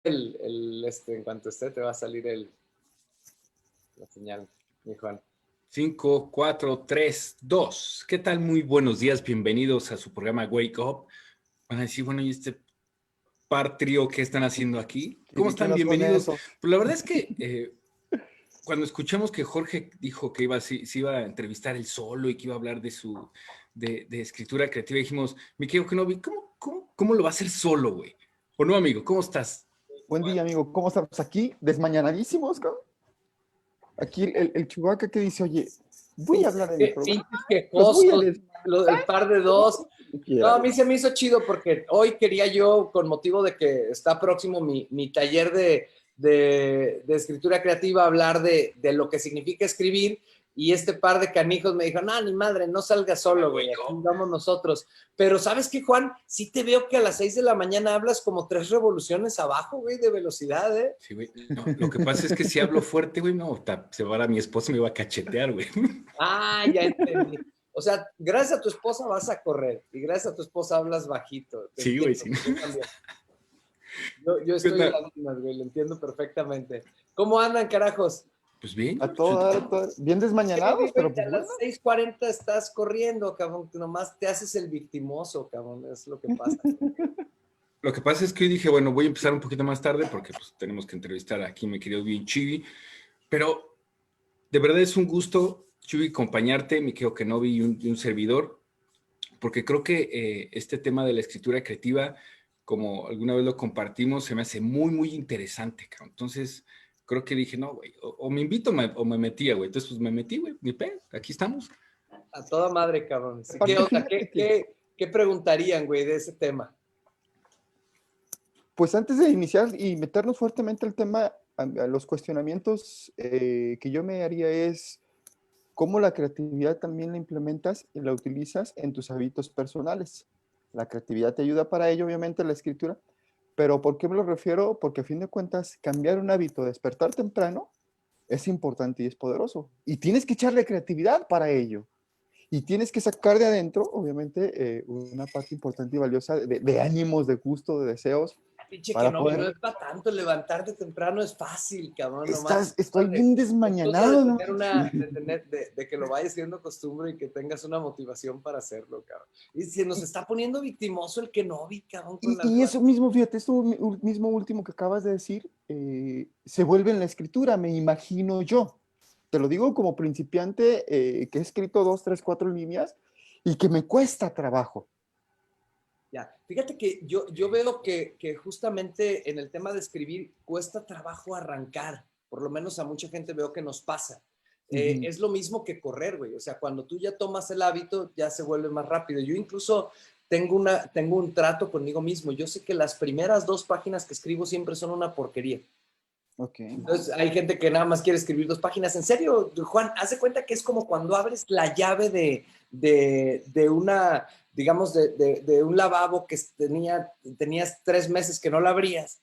en cuanto esté, te va a salir la señal, mi Juan. 5, 4, 3, 2. ¿Qué tal? Muy buenos días. Bienvenidos a su programa Wake Up. Van a decir, bueno, ¿y este par trío qué están haciendo aquí? ¿Cómo están? Crítiquenos con Bienvenidos. eso. Pues la verdad es que cuando escuchamos que Jorge dijo que se iba a entrevistar él solo y que iba a hablar de su de escritura creativa, dijimos, mi querido Kenobi, ¿cómo lo va a hacer solo, güey? ¿O no, amigo? ¿Cómo estás? Buen día, amigo. ¿Cómo estamos aquí? Desmañanadísimos, cabrón. Aquí el Chewbacca que dice, oye, voy a hablar de mi programa. Pinches quejosos, el par de dos. No, a No, mí se me hizo chido porque hoy quería yo, con motivo de que está próximo mi taller de escritura creativa, hablar de lo que significa escribir. Y este par de canijos me dijo, no, ni madre, no salgas solo, güey, aquí vamos nosotros. Pero ¿sabes qué, Juan? Sí te veo que a las 6 de la mañana hablas como 3 revoluciones abajo, güey, de velocidad, ¿eh? Sí, güey. No, lo que pasa es que si hablo fuerte, güey, no, se va a mi esposa y me va a cachetear, güey. Ah, ya entendí. O sea, gracias a tu esposa vas a correr y gracias a tu esposa hablas bajito. Sí, güey, sí. Yo también. Yo estoy en las mismas, güey, lo entiendo perfectamente. ¿Cómo andan, carajos? Pues bien. a todo, bien desmañanados, pero A pues bueno. las 6:40 estás corriendo, cabrón, que nomás te haces el victimoso, cabrón, es lo que pasa. Lo que pasa es que hoy dije, bueno, voy a empezar un poquito más tarde porque pues tenemos que entrevistar aquí, mi querido bien Chibi, pero de verdad es un gusto, Chibi, acompañarte, mi querido Kenobi y un servidor, porque creo que este tema de la escritura creativa, como alguna vez lo compartimos, se me hace muy, muy interesante, cabrón. Entonces, creo que dije, no, güey, o me invito o me metía, güey. Entonces, pues me metí, güey, mi pedo, aquí estamos. A toda madre, cabrón. Sí, Aparte, ¿qué onda? fíjate que, ¿Qué preguntarían, güey, de ese tema? pues antes de iniciar y meternos fuertemente al tema, a los cuestionamientos que yo me haría es cómo la creatividad también la implementas y la utilizas en tus hábitos personales. La creatividad te ayuda para ello, obviamente, la escritura, pero ¿por qué me lo refiero? Porque a fin de cuentas, cambiar un hábito, despertar temprano, es importante y es poderoso. Y tienes que echarle creatividad para ello. Y tienes que sacar de adentro, obviamente, una parte importante y valiosa de ánimos, de gusto, de deseos, Pinche que para no poder... es para tanto, levantarte temprano es fácil, cabrón, nomás. Estoy bien Cosa desmañanado, ¿no? de que lo vayas siendo costumbre y que tengas una motivación para hacerlo, cabrón. Y se nos está poniendo victimoso el Kenobi, cabrón, con las Y eso mismo, fíjate, esto mismo último que acabas de decir, se vuelve en la escritura, me imagino yo. Te lo digo como principiante que he escrito 2, 3, 4 líneas y que me cuesta trabajo. Ya, fíjate que yo veo que justamente en el tema de escribir cuesta trabajo arrancar, por lo menos a mucha gente veo que nos pasa. Es lo mismo que correr, güey, o sea, cuando tú ya tomas el hábito, ya se vuelve más rápido. Yo incluso tengo un trato conmigo mismo, yo sé que las primeras 2 páginas que escribo siempre son una porquería. Okay. Entonces hay gente que nada más quiere escribir 2 páginas. En serio, Juan, haz de cuenta que es como cuando abres la llave de una, digamos, de un lavabo que tenías 3 meses que no la abrías.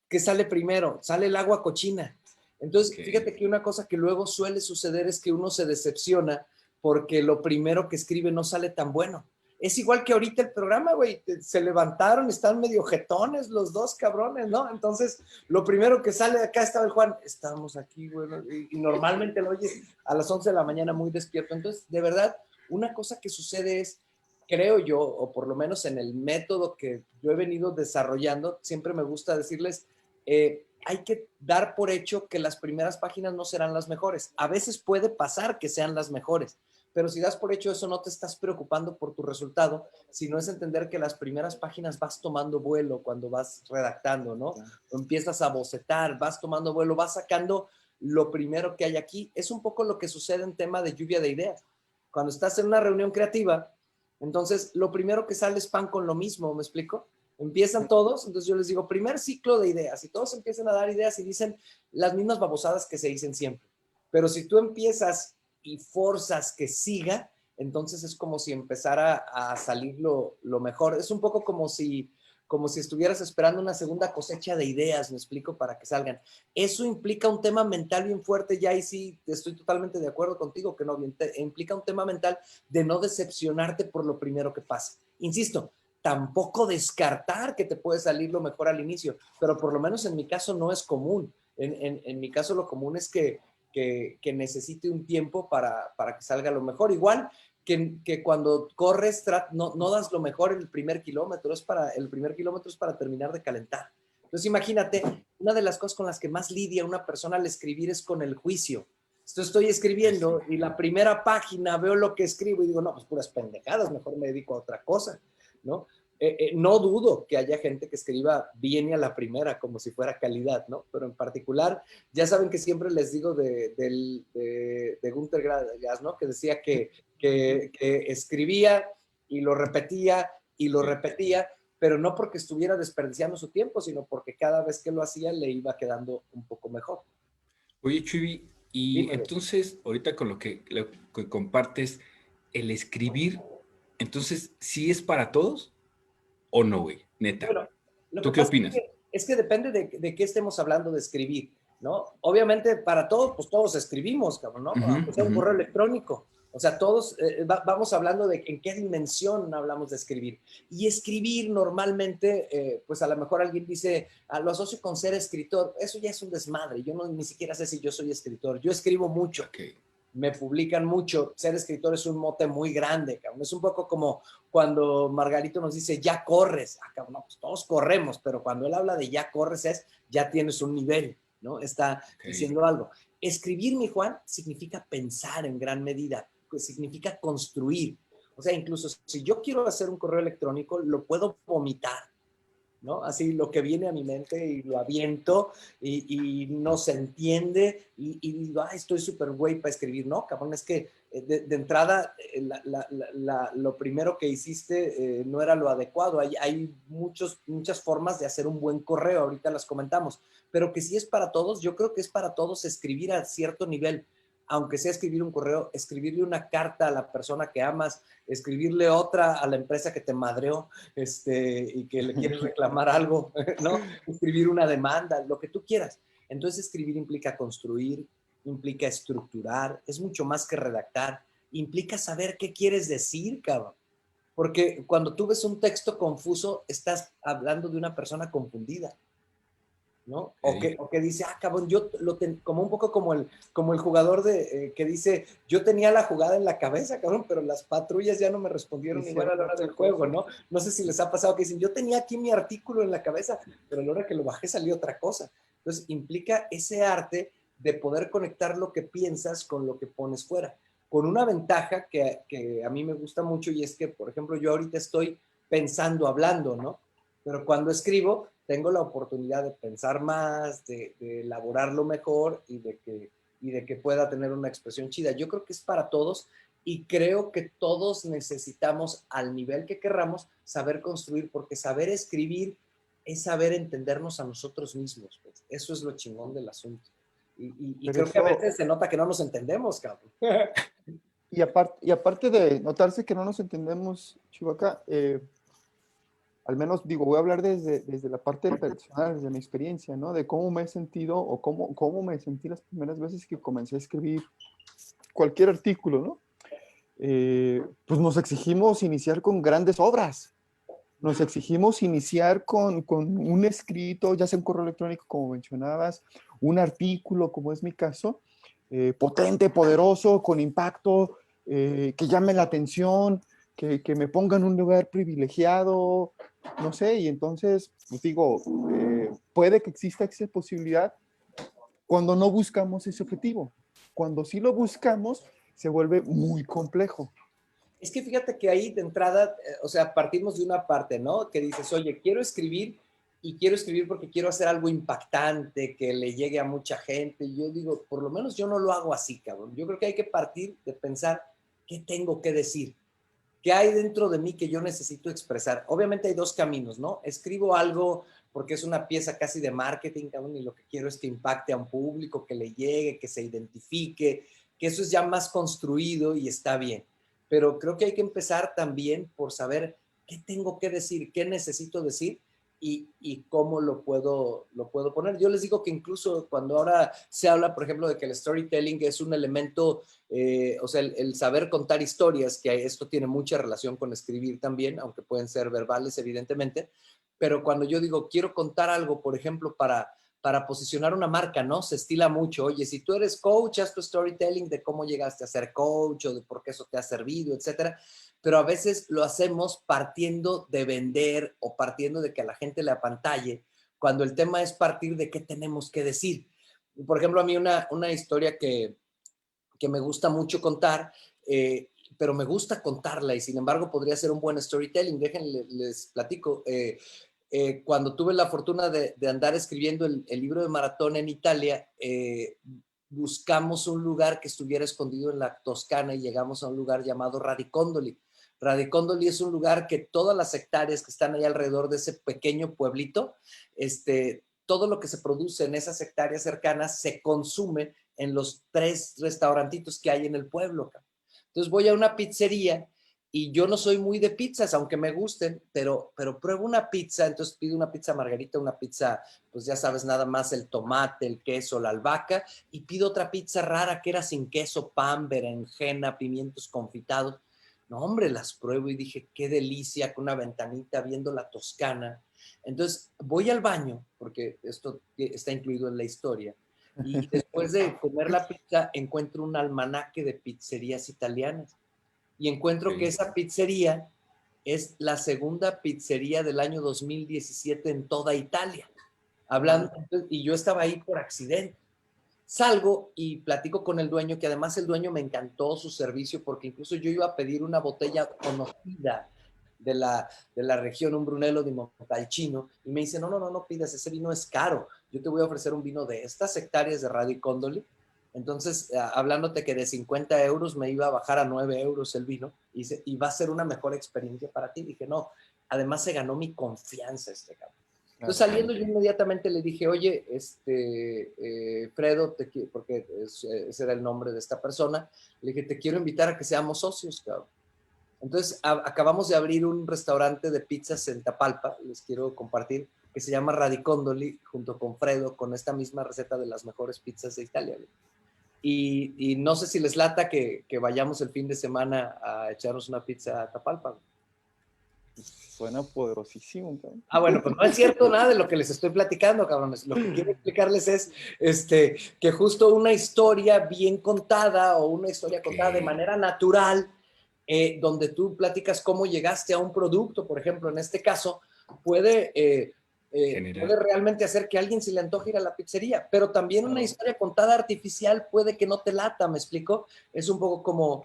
¿Qué sale primero? Sale el agua cochina. Entonces, fíjate que una cosa que luego suele suceder es que uno se decepciona porque lo primero que escribe no sale tan bueno. Es igual que ahorita el programa, güey. Se levantaron, están medio jetones los dos cabrones, ¿no? Entonces, lo primero que sale de acá estaba el Juan. Estamos aquí, güey. Y normalmente lo oyes a las 11 de la mañana muy despierto. Entonces, de verdad, una cosa que sucede es, creo yo, o por lo menos en el método que yo he venido desarrollando, siempre me gusta decirles, hay que dar por hecho que las primeras páginas no serán las mejores. A veces puede pasar que sean las mejores, pero si das por hecho eso, no te estás preocupando por tu resultado, sino es entender que las primeras páginas vas tomando vuelo cuando vas redactando, ¿no? O empiezas a bocetar, vas tomando vuelo, vas sacando lo primero que hay aquí. Es un poco lo que sucede en tema de lluvia de ideas. Cuando estás en una reunión creativa, entonces lo primero que sale es pan con lo mismo, ¿me explico? Empiezan todos, entonces yo les digo, primer ciclo de ideas, y todos empiezan a dar ideas y dicen las mismas babosadas que se dicen siempre. Pero si tú empiezas y forzas que siga, entonces es como si empezara a salir lo mejor. Es un poco como si estuvieras esperando una segunda cosecha de ideas, me explico, para que salgan. Eso implica un tema mental bien fuerte, ya ahí sí estoy totalmente de acuerdo contigo, que no, implica un tema mental de no decepcionarte por lo primero que pasa. Insisto, tampoco descartar que te puede salir lo mejor al inicio, pero por lo menos en mi caso no es común. En mi caso lo común es que necesite un tiempo para que salga lo mejor. Igual que cuando corres, no das lo mejor en el primer kilómetro, el primer kilómetro es para terminar de calentar. Entonces imagínate, una de las cosas con las que más lidia una persona al escribir es con el juicio. Estoy escribiendo y la primera página veo lo que escribo y digo, no, pues puras pendejadas, mejor me dedico a otra cosa, ¿no? No dudo que haya gente que escriba bien y a la primera, como si fuera calidad, ¿no? Pero en particular, ya saben que siempre les digo de Günter Grass, ¿no? Que decía que escribía y lo repetía y lo repetía, pero no porque estuviera desperdiciando su tiempo, sino porque cada vez que lo hacía le iba quedando un poco mejor. Oye, Chuy, y Dímelo. entonces, ahorita con lo que compartes, el escribir, entonces, ¿sí es para todos o no, güey? Neta. Bueno, lo que ¿Tú qué pasa opinas? es que depende de qué estemos hablando de escribir, ¿no? Obviamente para todos, pues todos escribimos, cabrón, ¿no? Ujú, Aunque sea un ujú. correo electrónico. O sea, todos vamos hablando de en qué dimensión hablamos de escribir. Y escribir normalmente, pues a lo mejor alguien dice, lo asocio con ser escritor. Eso ya es un desmadre. Yo no, ni siquiera sé si yo soy escritor. Yo escribo mucho, Ok. me publican mucho. Ser escritor es un mote muy grande, cabrón. Es un poco como cuando Margarito nos dice, ya corres. Cabrón, no, pues todos corremos, pero cuando él habla de ya corres es, ya tienes un nivel, ¿no? Está Ok. diciendo algo. Escribir, mi Juan, significa pensar en gran medida, pues significa construir. O sea, incluso si yo quiero hacer un correo electrónico, lo puedo vomitar, ¿no? Así lo que viene a mi mente y lo aviento y no se entiende y digo, ay, estoy súper güey para escribir. No, cabrón, es que de entrada lo primero que hiciste no era lo adecuado. Hay muchas formas de hacer un buen correo, ahorita las comentamos, pero que si es para todos, yo creo que es para todos escribir a cierto nivel, aunque sea escribir un correo, escribirle una carta a la persona que amas, escribirle otra a la empresa que te madreó, y que le quieres reclamar algo, ¿no? Escribir una demanda, lo que tú quieras. Entonces escribir implica construir, implica estructurar, es mucho más que redactar, implica saber qué quieres decir, cabrón. Porque cuando tú ves un texto confuso, estás hablando de una persona confundida, ¿no? Ok. O que dice, cabrón, como un poco como el jugador que dice, yo tenía la jugada en la cabeza, cabrón, pero las patrullas ya no me respondieron igual a Hicieron la hora otra del juego, cosa. ¿no? No sé si les ha pasado que dicen, yo tenía aquí mi artículo en la cabeza, pero a la hora que lo bajé salió otra cosa. Entonces, implica ese arte de poder conectar lo que piensas con lo que pones fuera. Con una ventaja que a mí me gusta mucho y es que, por ejemplo, yo ahorita estoy pensando, hablando, ¿no? Pero cuando escribo, tengo la oportunidad de pensar más, de elaborarlo mejor y de que pueda tener una expresión chida. Yo creo que es para todos y creo que todos necesitamos, al nivel que querramos, saber construir, porque saber escribir es saber entendernos a nosotros mismos. Pues. Eso es lo chingón del asunto. Y Pero creo que a eso, veces se nota que no nos entendemos, cabrón. y aparte de notarse que no nos entendemos, Chihuahua, al menos digo, voy a hablar desde la parte personal, desde mi experiencia, ¿no? De cómo me he sentido o cómo me sentí las primeras veces que comencé a escribir cualquier artículo, ¿no? Pues nos exigimos iniciar con grandes obras, nos exigimos iniciar con un escrito, ya sea un correo electrónico, como mencionabas, un artículo, como es mi caso, potente, poderoso, con impacto, que llame la atención, que me ponga en un lugar privilegiado, no sé, y entonces, pues digo, puede que exista esa posibilidad cuando no buscamos ese objetivo. Cuando sí lo buscamos, se vuelve muy complejo. Es que fíjate que ahí de entrada, o sea, partimos de una parte, ¿no? Que dices, oye, quiero escribir y quiero escribir porque quiero hacer algo impactante, que le llegue a mucha gente. Y yo digo, por lo menos yo no lo hago así, cabrón. Yo creo que hay que partir de pensar qué tengo que decir, qué hay dentro de mí que yo necesito expresar. Obviamente hay dos caminos, ¿no? Escribo algo porque es una pieza casi de marketing, cabrón, y lo que quiero es que impacte a un público, que le llegue, que se identifique, que eso es ya más construido y está bien. Pero creo que hay que empezar también por saber qué tengo que decir, qué necesito decir y cómo lo puedo poner. Yo les digo que incluso cuando ahora se habla, por ejemplo, de que el storytelling es un elemento, o sea, el saber contar historias, que esto tiene mucha relación con escribir también, aunque pueden ser verbales, evidentemente, pero cuando yo digo, quiero contar algo, por ejemplo, para posicionar una marca, ¿no? Se estila mucho. Oye, si tú eres coach, haz tu storytelling de cómo llegaste a ser coach o de por qué eso te ha servido, etcétera. Pero a veces lo hacemos partiendo de vender o partiendo de que a la gente le apantalle, cuando el tema es partir de qué tenemos que decir. Por ejemplo, a mí una historia que me gusta mucho contar, pero me gusta contarla y sin embargo podría ser un buen storytelling. Déjenme, les platico. Cuando tuve la fortuna de andar escribiendo el libro de maratón en Italia, buscamos un lugar que estuviera escondido en la Toscana y llegamos a un lugar llamado Radicondoli. Radicondoli es un lugar que todas las hectáreas que están ahí alrededor de ese pequeño pueblito, todo lo que se produce en esas hectáreas cercanas se consume en los 3 restaurantitos que hay en el pueblo. Entonces voy a una pizzería y yo no soy muy de pizzas, aunque me gusten, pero pruebo una pizza, entonces pido una pizza margarita, una pizza, pues ya sabes, nada más el tomate, el queso, la albahaca, y pido otra pizza rara que era sin queso, pan, berenjena, pimientos confitados. No, hombre, las pruebo y dije, qué delicia, con una ventanita viendo la Toscana. Entonces voy al baño, porque esto está incluido en la historia, y después de comer la pizza encuentro un almanaque de pizzerías italianas y encuentro que Sí. esa pizzería es la segunda pizzería del año 2017 en toda Italia. Hablando, y yo estaba ahí por accidente. Salgo y platico con el dueño, que además el dueño me encantó su servicio porque incluso yo iba a pedir una botella conocida de la región, un Brunello di Montalcino, y me dice, no pidas, ese vino es caro, yo te voy a ofrecer un vino de estas hectáreas de Radicondoli. Entonces, hablándote que de 50 euros me iba a bajar a 9 euros el vino y va a ser una mejor experiencia para ti. Dije, no, además se ganó mi confianza este cabrón. Entonces, saliendo yo inmediatamente le dije, oye, Fredo, porque ese era el nombre de esta persona, le dije, te quiero invitar a que seamos socios, cabrón. Entonces, acabamos de abrir un restaurante de pizzas en Tapalpa, les quiero compartir, que se llama Radicondoli, junto con Fredo, con esta misma receta de las mejores pizzas de Italia. Y no sé si les lata que vayamos el fin de semana a echarnos una pizza a Tapalpa. Suena poderosísimo, cabrón. Bueno, pues no es cierto nada de lo que les estoy platicando, cabrones. Lo que quiero explicarles es que justo una historia bien contada o una historia contada de manera natural, donde tú platicas cómo llegaste a un producto, por ejemplo, en este caso, puede, puede realmente hacer que a alguien se le antoje ir a la pizzería, pero también una historia contada artificial puede que no te lata, ¿me explico? Es un poco como,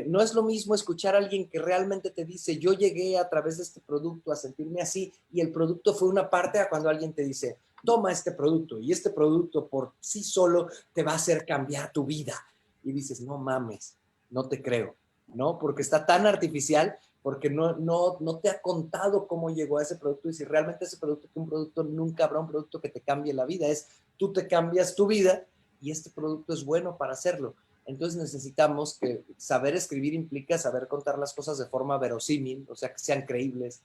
no es lo mismo escuchar a alguien que realmente te dice, yo llegué a través de este producto a sentirme así y el producto fue una parte, a cuando alguien te dice, toma este producto y este producto por sí solo te va a hacer cambiar tu vida. Y dices, no mames, no te creo, ¿no? Porque está tan artificial, porque no te ha contado cómo llegó a ese producto y si realmente ese producto, que un producto nunca habrá un producto que te cambie la vida, es tú te cambias tu vida y este producto es bueno para hacerlo. Entonces necesitamos que saber escribir implica saber contar las cosas de forma verosímil, o sea, que sean creíbles.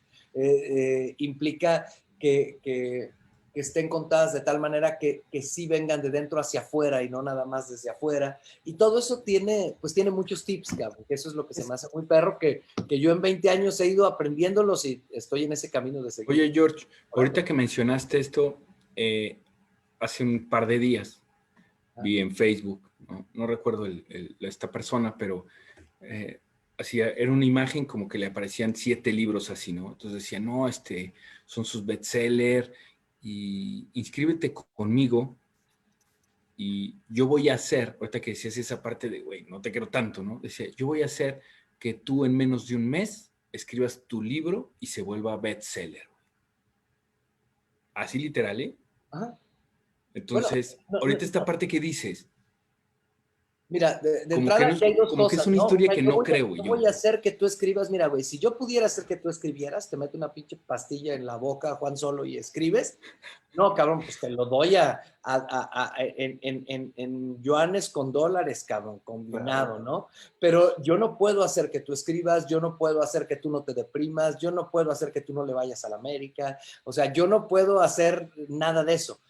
Implica que estén contadas de tal manera que sí vengan de dentro hacia afuera y no nada más desde afuera. Y todo eso tiene muchos tips, cabrón, que eso es lo que se me hace muy perro, que yo en 20 años he ido aprendiéndolos y estoy en ese camino de seguir. Oye, George, ahorita que mencionaste esto, hace un par de días vi en Facebook, no recuerdo esta persona, pero era una imagen como que le aparecían 7 libros así, ¿no? Entonces decía, no, son sus bestsellers y inscríbete conmigo y yo voy a hacer, ahorita que decías esa parte de, güey, no te quiero tanto, ¿no? Decía, yo voy a hacer que tú en menos de un mes escribas tu libro y se vuelva bestseller. Así literal, ¿eh? Ajá. Entonces, Bueno, ahorita esta parte que dices, Mira, de Como que, entrada no aquí hay dos como que es cosas, una ¿no? O historia sea, que no creo yo yo. voy a hacer que tú escribas, mira, güey, si yo pudiera hacer que tú escribieras, te meto una pinche pastilla en la boca, Juan Solo, y escribes, no, cabrón, pues te lo doy en yuanes con dólares, cabrón, combinado, Claro. ¿no? Pero yo no puedo hacer que tú escribas, yo no puedo hacer que tú no te deprimas, yo no puedo hacer que tú no le vayas a la América, o sea, yo no puedo hacer nada de eso.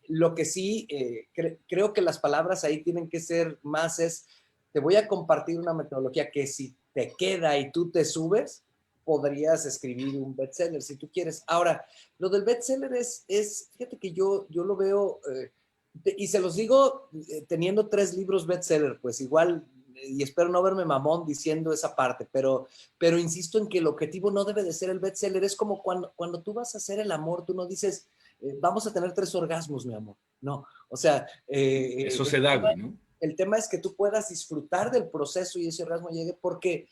Lo que sí, creo que las palabras ahí tienen que ser más te voy a compartir una metodología que si te queda y tú te subes, podrías escribir un bestseller si tú quieres. Ahora, lo del bestseller fíjate que yo lo veo, y se los digo teniendo 3 libros bestseller, pues igual, y espero no verme mamón diciendo esa parte, pero insisto en que el objetivo no debe de ser el bestseller. Es como cuando tú vas a hacer el amor, tú no dices, vamos a tener 3 orgasmos, mi amor. No, o sea, Eso se da, güey, ¿no? el tema es que tú puedas disfrutar del proceso y ese orgasmo llegue porque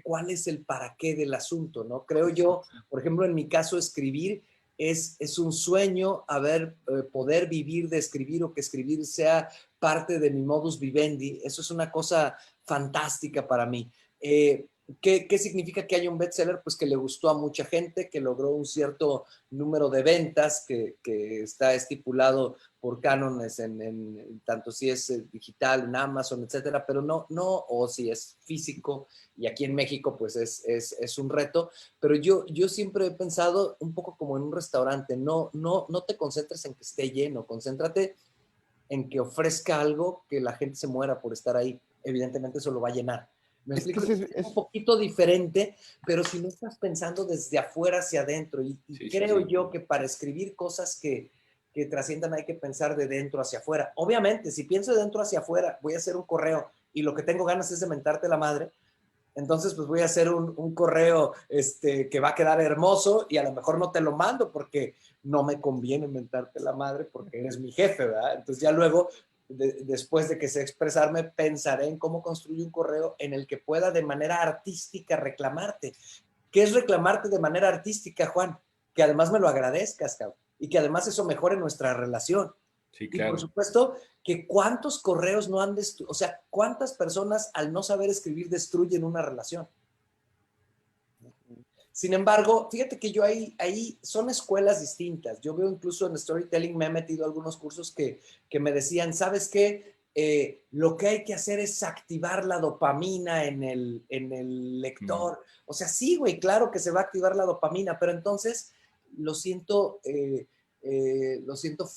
cuál es el para qué del asunto, ¿no? Creo yo, por ejemplo, en mi caso, escribir es un sueño poder vivir de escribir o que escribir sea parte de mi modus vivendi. Eso es una cosa fantástica para mí. ¿Qué significa que haya un bestseller? Pues que le gustó a mucha gente, que logró un cierto número de ventas que está estipulado por cánones tanto si es digital, en Amazon, etcétera, pero o si es físico, y aquí en México pues es un reto, pero yo siempre he pensado un poco como en un restaurante, no te concentres en que esté lleno, concéntrate en que ofrezca algo que la gente se muera por estar ahí. Evidentemente eso lo va a llenar. Me Es que explico, ese es un poquito diferente, pero si no estás pensando desde afuera hacia adentro, y Sí, sí, creo sí. yo que para escribir cosas que trasciendan hay que pensar de dentro hacia afuera. Obviamente, si pienso de dentro hacia afuera, voy a hacer un correo y lo que tengo ganas es de mentarte la madre, entonces pues voy a hacer un correo que va a quedar hermoso y a lo mejor no te lo mando porque no me conviene mentarte la madre porque eres mi jefe, ¿verdad? Entonces ya luego, después de que sé expresarme, pensaré en cómo construir un correo en el que pueda de manera artística reclamarte. ¿Qué es reclamarte de manera artística, Juan? Que además me lo agradezcas, cabrón, y que además eso mejore nuestra relación. Sí, Y por claro. supuesto que cuántos correos no han destruido, o sea, cuántas personas al no saber escribir destruyen una relación. Sin embargo, fíjate que yo ahí son escuelas distintas. Yo veo incluso en storytelling, me he metido a algunos cursos que me decían, ¿sabes qué? Lo que hay que hacer es activar la dopamina en el lector. O sea, sí, güey, claro que se va a activar la dopamina, pero entonces lo siento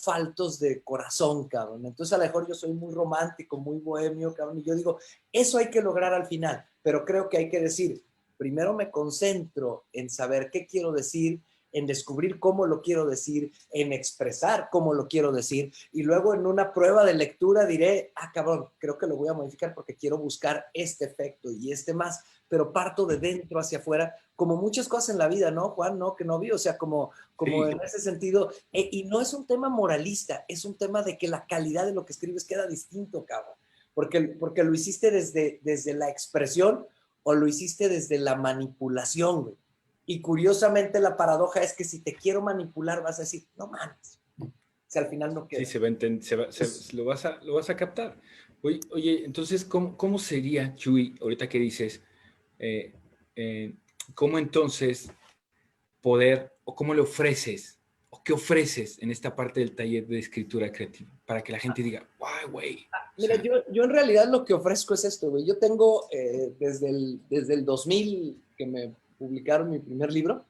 faltos de corazón, cabrón. Entonces a lo mejor yo soy muy romántico, muy bohemio, cabrón, y yo digo, eso hay que lograr al final, pero creo que hay que decir, primero me concentro en saber qué quiero decir, en descubrir cómo lo quiero decir, en expresar cómo lo quiero decir, y luego en una prueba de lectura diré, cabrón, creo que lo voy a modificar porque quiero buscar este efecto y este más, pero parto de dentro hacia afuera, como muchas cosas en la vida, ¿no, Juan? ¿No? Que no vi, o sea, como Sí, en ese sentido, y no es un tema moralista, es un tema de que la calidad de lo que escribes queda distinto, cabrón, porque lo hiciste desde la expresión o lo hiciste desde la manipulación, güey. Y curiosamente la paradoja es que si te quiero manipular vas a decir, no mames, si al final no sí, queda. lo vas a captar. Oye, entonces, ¿cómo sería, Chuy, ahorita que dices, eh, eh, cómo entonces poder, o cómo le ofreces, o qué ofreces en esta parte del taller de escritura creativa, para que la gente diga, guay, güey. O Mira, sea, yo en realidad lo que ofrezco es esto, güey. Yo tengo desde el 2000 que me publicaron mi primer libro,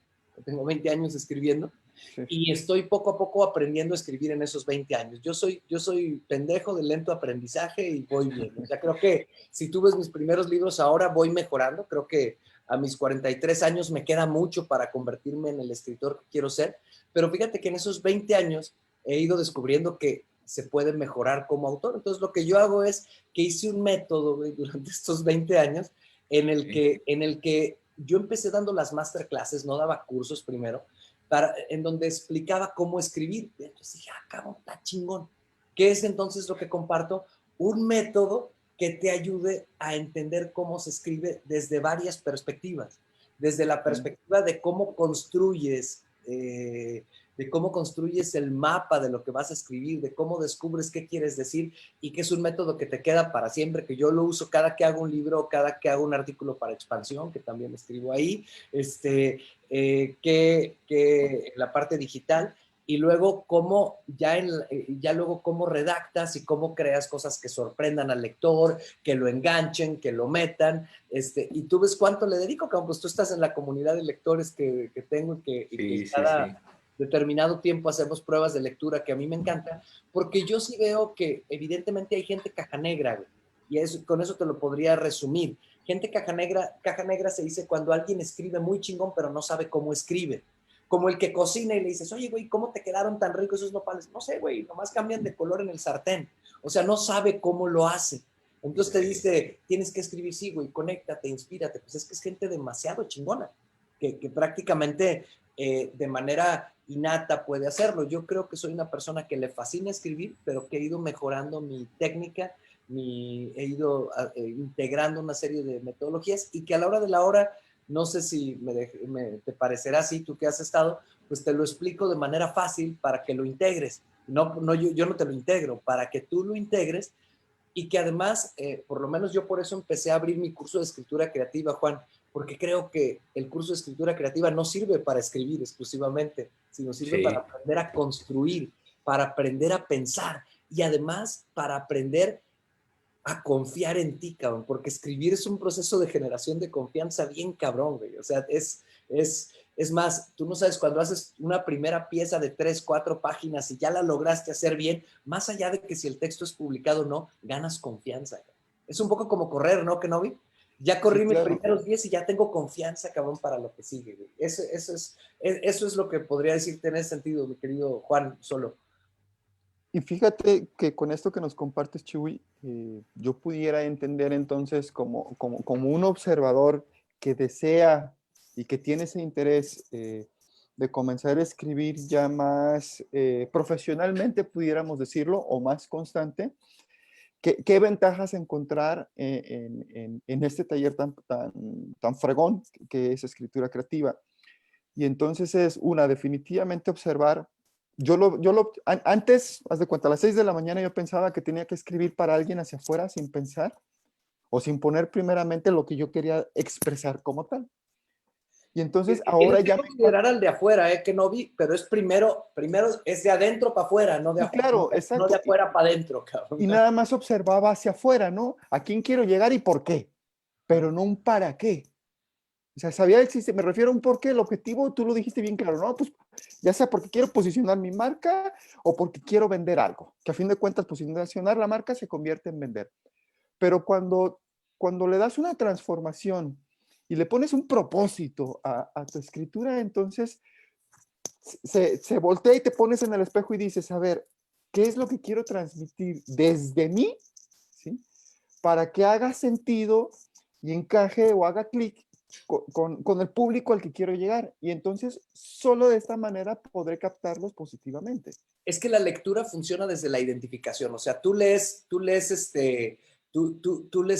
tengo 20 años escribiendo, sí. y estoy poco a poco aprendiendo a escribir en esos 20 años. Yo soy pendejo de lento aprendizaje y voy bien. O sea, creo que si tú ves mis primeros libros ahora, voy mejorando. Creo que a mis 43 años me queda mucho para convertirme en el escritor que quiero ser. Pero fíjate que en esos 20 años he ido descubriendo que se puede mejorar como autor. Entonces, lo que yo hago es que hice un método, güey, durante estos 20 años ¿eh? en el que yo empecé dando las masterclasses, no daba cursos primero, en donde explicaba cómo escribir. Entonces dije, cabrón, está chingón. ¿Qué es entonces lo que comparto? Un método que te ayude a entender cómo se escribe desde varias perspectivas. Desde la perspectiva de cómo construyes de cómo construyes el mapa de lo que vas a escribir, de cómo descubres qué quieres decir y que es un método que te queda para siempre, que yo lo uso cada que hago un libro, cada que hago un artículo para Expansión, que también escribo ahí, que la parte digital, y luego cómo ya luego cómo redactas y cómo creas cosas que sorprendan al lector, que lo enganchen, que lo metan, y tú ves cuánto le dedico, cabrón, pues tú estás en la comunidad de lectores que tengo y que Sí, sí, sí. cada determinado tiempo hacemos pruebas de lectura que a mí me encanta, porque yo sí veo que evidentemente hay gente caja negra, güey, y con eso te lo podría resumir. Gente caja negra se dice cuando alguien escribe muy chingón, pero no sabe cómo escribe. Como el que cocina y le dices, oye, güey, ¿cómo te quedaron tan ricos esos nopales? No sé, güey, nomás cambian de color en el sartén. O sea, no sabe cómo lo hace. Entonces te dice, tienes que escribir, sí, güey, conéctate, inspírate. Pues es que es gente demasiado chingona, que prácticamente de manera innata puede hacerlo. Yo creo que soy una persona que le fascina escribir, pero que he ido mejorando mi técnica, he ido integrando una serie de metodologías y que a la hora de la hora, no sé si te parecerá así, tú que has estado, pues te lo explico de manera fácil para que lo integres. Yo no te lo integro, para que tú lo integres y que además, por lo menos yo por eso empecé a abrir mi curso de escritura creativa, Juan, porque creo que el curso de escritura creativa no sirve para escribir exclusivamente, sino sirve para Sí. aprender a construir, para aprender a pensar y además para aprender a confiar en ti, cabrón, porque escribir es un proceso de generación de confianza bien cabrón, güey. O sea, es más, tú no sabes, cuando haces una primera pieza de 3, 4 páginas y ya la lograste hacer bien, más allá de que si el texto es publicado o no, ganas confianza, cabrón. Es un poco como correr, ¿no, Kenobi? Ya Sí, corrí mis claro. primeros 10 y ya tengo confianza, cabrón, para lo que sigue, güey. Eso es lo que podría decirte en ese sentido, mi querido Juan Solo. Y fíjate que con esto que nos compartes, Chuy, yo pudiera entender entonces como un observador que desea y que tiene ese interés de comenzar a escribir ya más profesionalmente, pudiéramos decirlo, o más constante. ¿Qué ventajas encontrar en este taller tan fregón que es escritura creativa? Y entonces es una, definitivamente observar. Antes, haz de cuenta, a las 6 de la mañana yo pensaba que tenía que escribir para alguien hacia afuera sin pensar o sin poner primeramente lo que yo quería expresar como tal. Y entonces ahora Tienes que ya considerar al de afuera, que no vi, pero es primero es de adentro para afuera, no sí, claro, no de exacto. afuera para adentro, cabrón. Y nada más observaba hacia afuera, ¿no? ¿A quién quiero llegar y por qué? Pero no un para qué. O sea, sabía existe, me refiero a un por qué, el objetivo, tú lo dijiste bien claro, ¿no? Pues ya sea porque quiero posicionar mi marca o porque quiero vender algo, que a fin de cuentas posicionar la marca se convierte en vender. Pero cuando le das una transformación y le pones un propósito a tu escritura, entonces se voltea y te pones en el espejo y dices, a ver, ¿qué es lo que quiero transmitir desde mí? ¿Sí? Para que haga sentido y encaje o haga clic con el público al que quiero llegar. Y entonces, solo de esta manera podré captarlos positivamente. Es que la lectura funciona desde la identificación, o sea, tú lees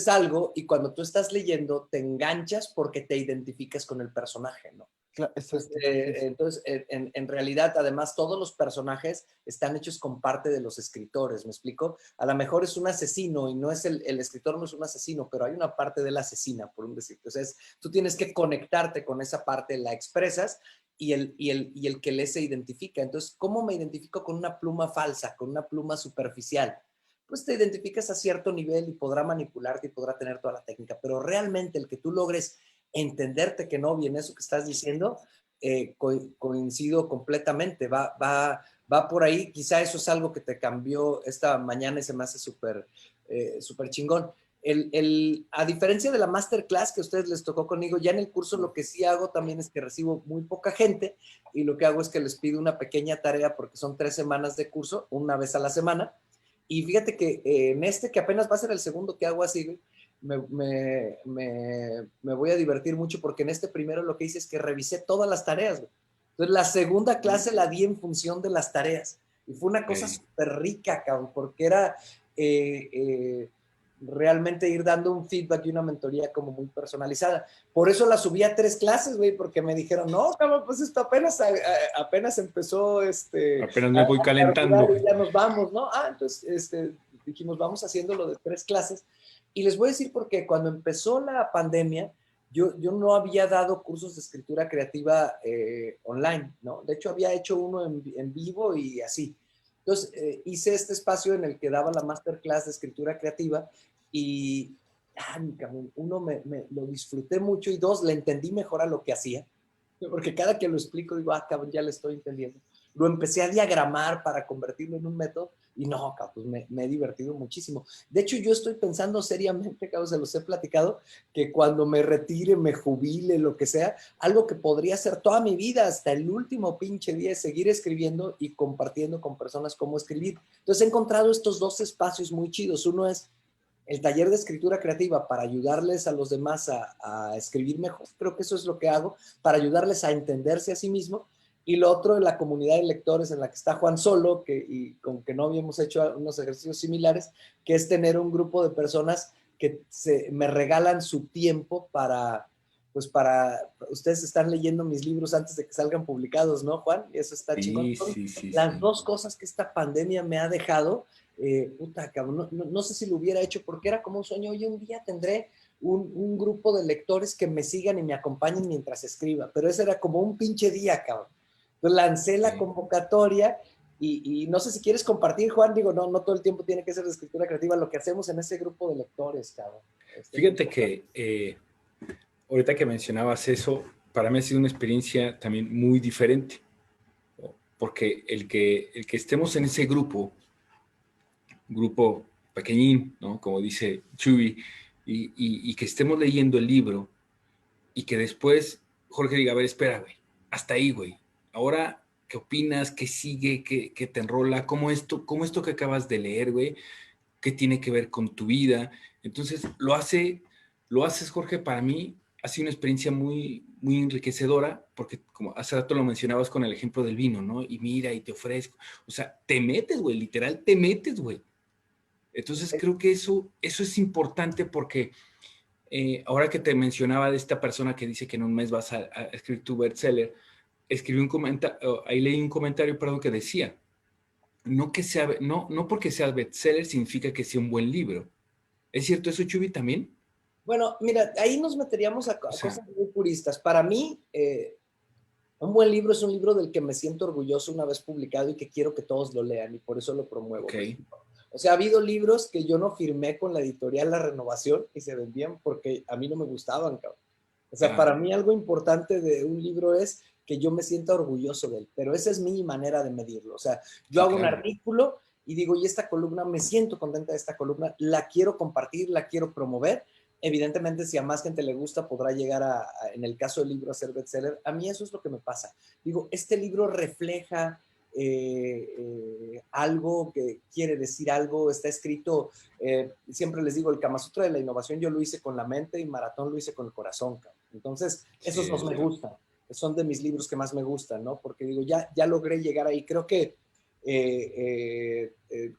algo y cuando tú estás leyendo te enganchas porque te identificas con el personaje, ¿no? Claro, Pues, exacto. entonces, en realidad, además, todos los personajes están hechos con parte de los escritores, ¿me explico? A lo mejor es un asesino y no es el escritor no es un asesino, pero hay una parte de la asesina, por un decir. Entonces, tú tienes que conectarte con esa parte, la expresas y el que lee se identifica. Entonces, ¿cómo me identifico con una pluma falsa, con una pluma superficial? Pues te identificas a cierto nivel y podrá manipularte y podrá tener toda la técnica, pero realmente el que tú logres entenderte que no viene eso que estás diciendo, coincido completamente, va por ahí, quizá eso es algo que te cambió esta mañana y se me hace súper chingón. A diferencia de la masterclass que a ustedes les tocó conmigo, ya en el curso lo que sí hago también es que recibo muy poca gente y lo que hago es que les pido una pequeña tarea porque son 3 semanas de curso, una vez a la semana. Y fíjate que en que apenas va a ser el segundo que hago así, me voy a divertir mucho porque en este primero lo que hice es que revisé todas las tareas, güey. Entonces la segunda clase la di en función de las tareas y fue una cosa súper rica, cabrón, porque era, realmente ir dando un feedback y una mentoría como muy personalizada. Por eso la subí a 3 clases, güey, porque me dijeron, no, cabrón, pues esto apenas empezó Apenas me voy calentando. y ya nos vamos, ¿no? Entonces dijimos, vamos haciéndolo de 3 clases. Y les voy a decir porque cuando empezó la pandemia, yo no había dado cursos de escritura creativa online, ¿no? De hecho, había hecho uno en vivo y así. Entonces, hice este espacio en el que daba la masterclass de escritura creativa y, cabrón, uno, lo disfruté mucho y 2, le entendí mejor a lo que hacía, porque cada que lo explico digo, cabrón, ya le estoy entendiendo. Lo empecé a diagramar para convertirlo en un método y no, cabrón, pues me he divertido muchísimo. De hecho, yo estoy pensando seriamente, cabrón, se los he platicado, que cuando me retire, me jubile, lo que sea, algo que podría hacer toda mi vida hasta el último pinche día es seguir escribiendo y compartiendo con personas cómo escribir. Entonces he encontrado estos 2 espacios muy chidos. Uno es el taller de escritura creativa para ayudarles a los demás a escribir mejor. Creo que eso es lo que hago, para ayudarles a entenderse a sí mismo. Y lo otro, la comunidad de lectores en la que está Juan Solo, y con que no habíamos hecho unos ejercicios similares, que es tener un grupo de personas que me regalan su tiempo pues ustedes están leyendo mis libros antes de que salgan publicados, ¿no, Juan? Y eso está chingón. Sí. Las 2 cosas que esta pandemia me ha dejado, puta, cabrón, no sé si lo hubiera hecho porque era como un sueño. Hoy un día tendré un grupo de lectores que me sigan y me acompañen mientras escriba, pero ese era como un pinche día, cabrón. Entonces lancé la convocatoria y no sé si quieres compartir, Juan, digo, no todo el tiempo tiene que ser de escritura creativa, lo que hacemos en ese grupo de lectores, cabrón. Fíjate que ahorita que mencionabas eso, para mí ha sido una experiencia también muy diferente, ¿no? Porque el que estemos en ese grupo pequeñín, ¿no? Como dice Chuy, y que estemos leyendo el libro y que después Jorge diga, a ver, espera, güey, hasta ahí, güey. Ahora, ¿qué opinas? ¿Qué sigue? ¿Qué te enrola? ¿Cómo esto que acabas de leer, güey? ¿Qué tiene que ver con tu vida? Entonces, lo haces, Jorge, para mí ha sido una experiencia muy, muy enriquecedora, porque como hace rato lo mencionabas con el ejemplo del vino, ¿no? Y mira, y te ofrezco. O sea, te metes, güey, literal, te metes, güey. Entonces, creo que eso es importante porque ahora que te mencionaba de esta persona que dice que en un mes vas a escribir tu bestseller, escribí un comentario, ahí leí un comentario, perdón, que decía, no porque sea bestseller significa que sea un buen libro. ¿Es cierto eso, Chubi, también? Bueno, mira, ahí nos meteríamos a cosas muy puristas. Para mí, un buen libro es un libro del que me siento orgulloso una vez publicado y que quiero que todos lo lean y por eso lo promuevo. Ok. O sea, ha habido libros que yo no firmé con la editorial La Renovación y se vendían porque a mí no me gustaban, cabrón. O sea, para mí algo importante de un libro es que yo me sienta orgulloso de él, pero esa es mi manera de medirlo. O sea, yo hago un artículo y digo, y esta columna, me siento contenta de esta columna, la quiero compartir, la quiero promover. Evidentemente, si a más gente le gusta, podrá llegar en el caso del libro, a ser bestseller. A mí eso es lo que me pasa. Digo, este libro refleja algo que quiere decir algo, está escrito, siempre les digo, el Kama Sutra de la innovación yo lo hice con la mente y Maratón lo hice con el corazón, cabrón. Entonces, esos dos me gustan, son de mis libros que más me gustan, ¿no? Porque digo, ya logré llegar ahí, creo que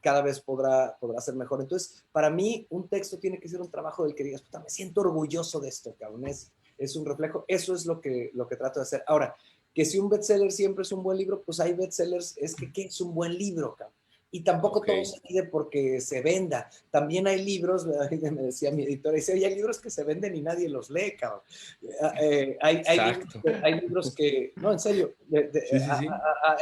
cada vez podrá ser mejor. Entonces, para mí, un texto tiene que ser un trabajo del que digas, puta, me siento orgulloso de esto, cabrón, es un reflejo, eso es lo que trato de hacer. Ahora, que si un bestseller siempre es un buen libro, pues hay bestsellers, ¿qué es un buen libro, cabrón? Y tampoco todo se pide porque se venda. También hay libros, me decía mi editora, dice, hay libros que se venden y nadie los lee, cabrón. Hay libros que, no, en serio,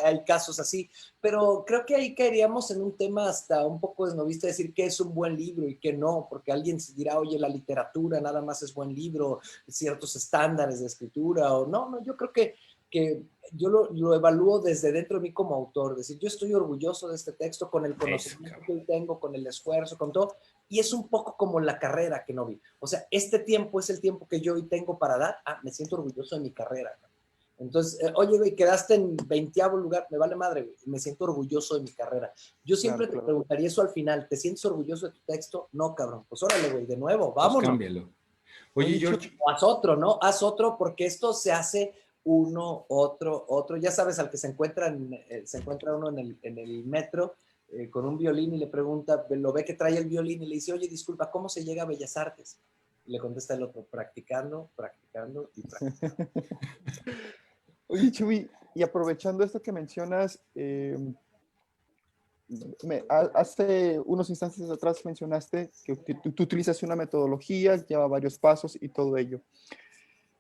hay casos así, pero creo que ahí caeríamos en un tema hasta un poco desnovista, decir qué es un buen libro y qué no, porque alguien dirá, oye, la literatura nada más es buen libro, ciertos estándares de escritura, o no, yo creo que yo lo evalúo desde dentro de mí como autor, es decir, yo estoy orgulloso de este texto con el conocimiento que tengo, con el esfuerzo, con todo, y es un poco como la carrera que no vi. O sea, este tiempo es el tiempo que yo hoy tengo para dar, me siento orgulloso de mi carrera. Entonces, oye, güey, quedaste en 20º lugar, me vale madre, güey, me siento orgulloso de mi carrera. Yo siempre te preguntaría eso al final, ¿te sientes orgulloso de tu texto? No, cabrón, pues órale, güey, de nuevo, vámonos. Pues cámbialo. Oye, George. O haz otro, ¿no? Haz otro porque esto se hace uno, otro. Ya sabes, al que se encuentra uno en el metro, con un violín y le pregunta, lo ve que trae el violín y le dice, oye, disculpa, ¿cómo se llega a Bellas Artes? Y le contesta el otro, practicando, practicando y practicando. Oye, Chuy, y aprovechando esto que mencionas, hace unos instantes atrás mencionaste que tú utilizas una metodología, lleva varios pasos y todo ello.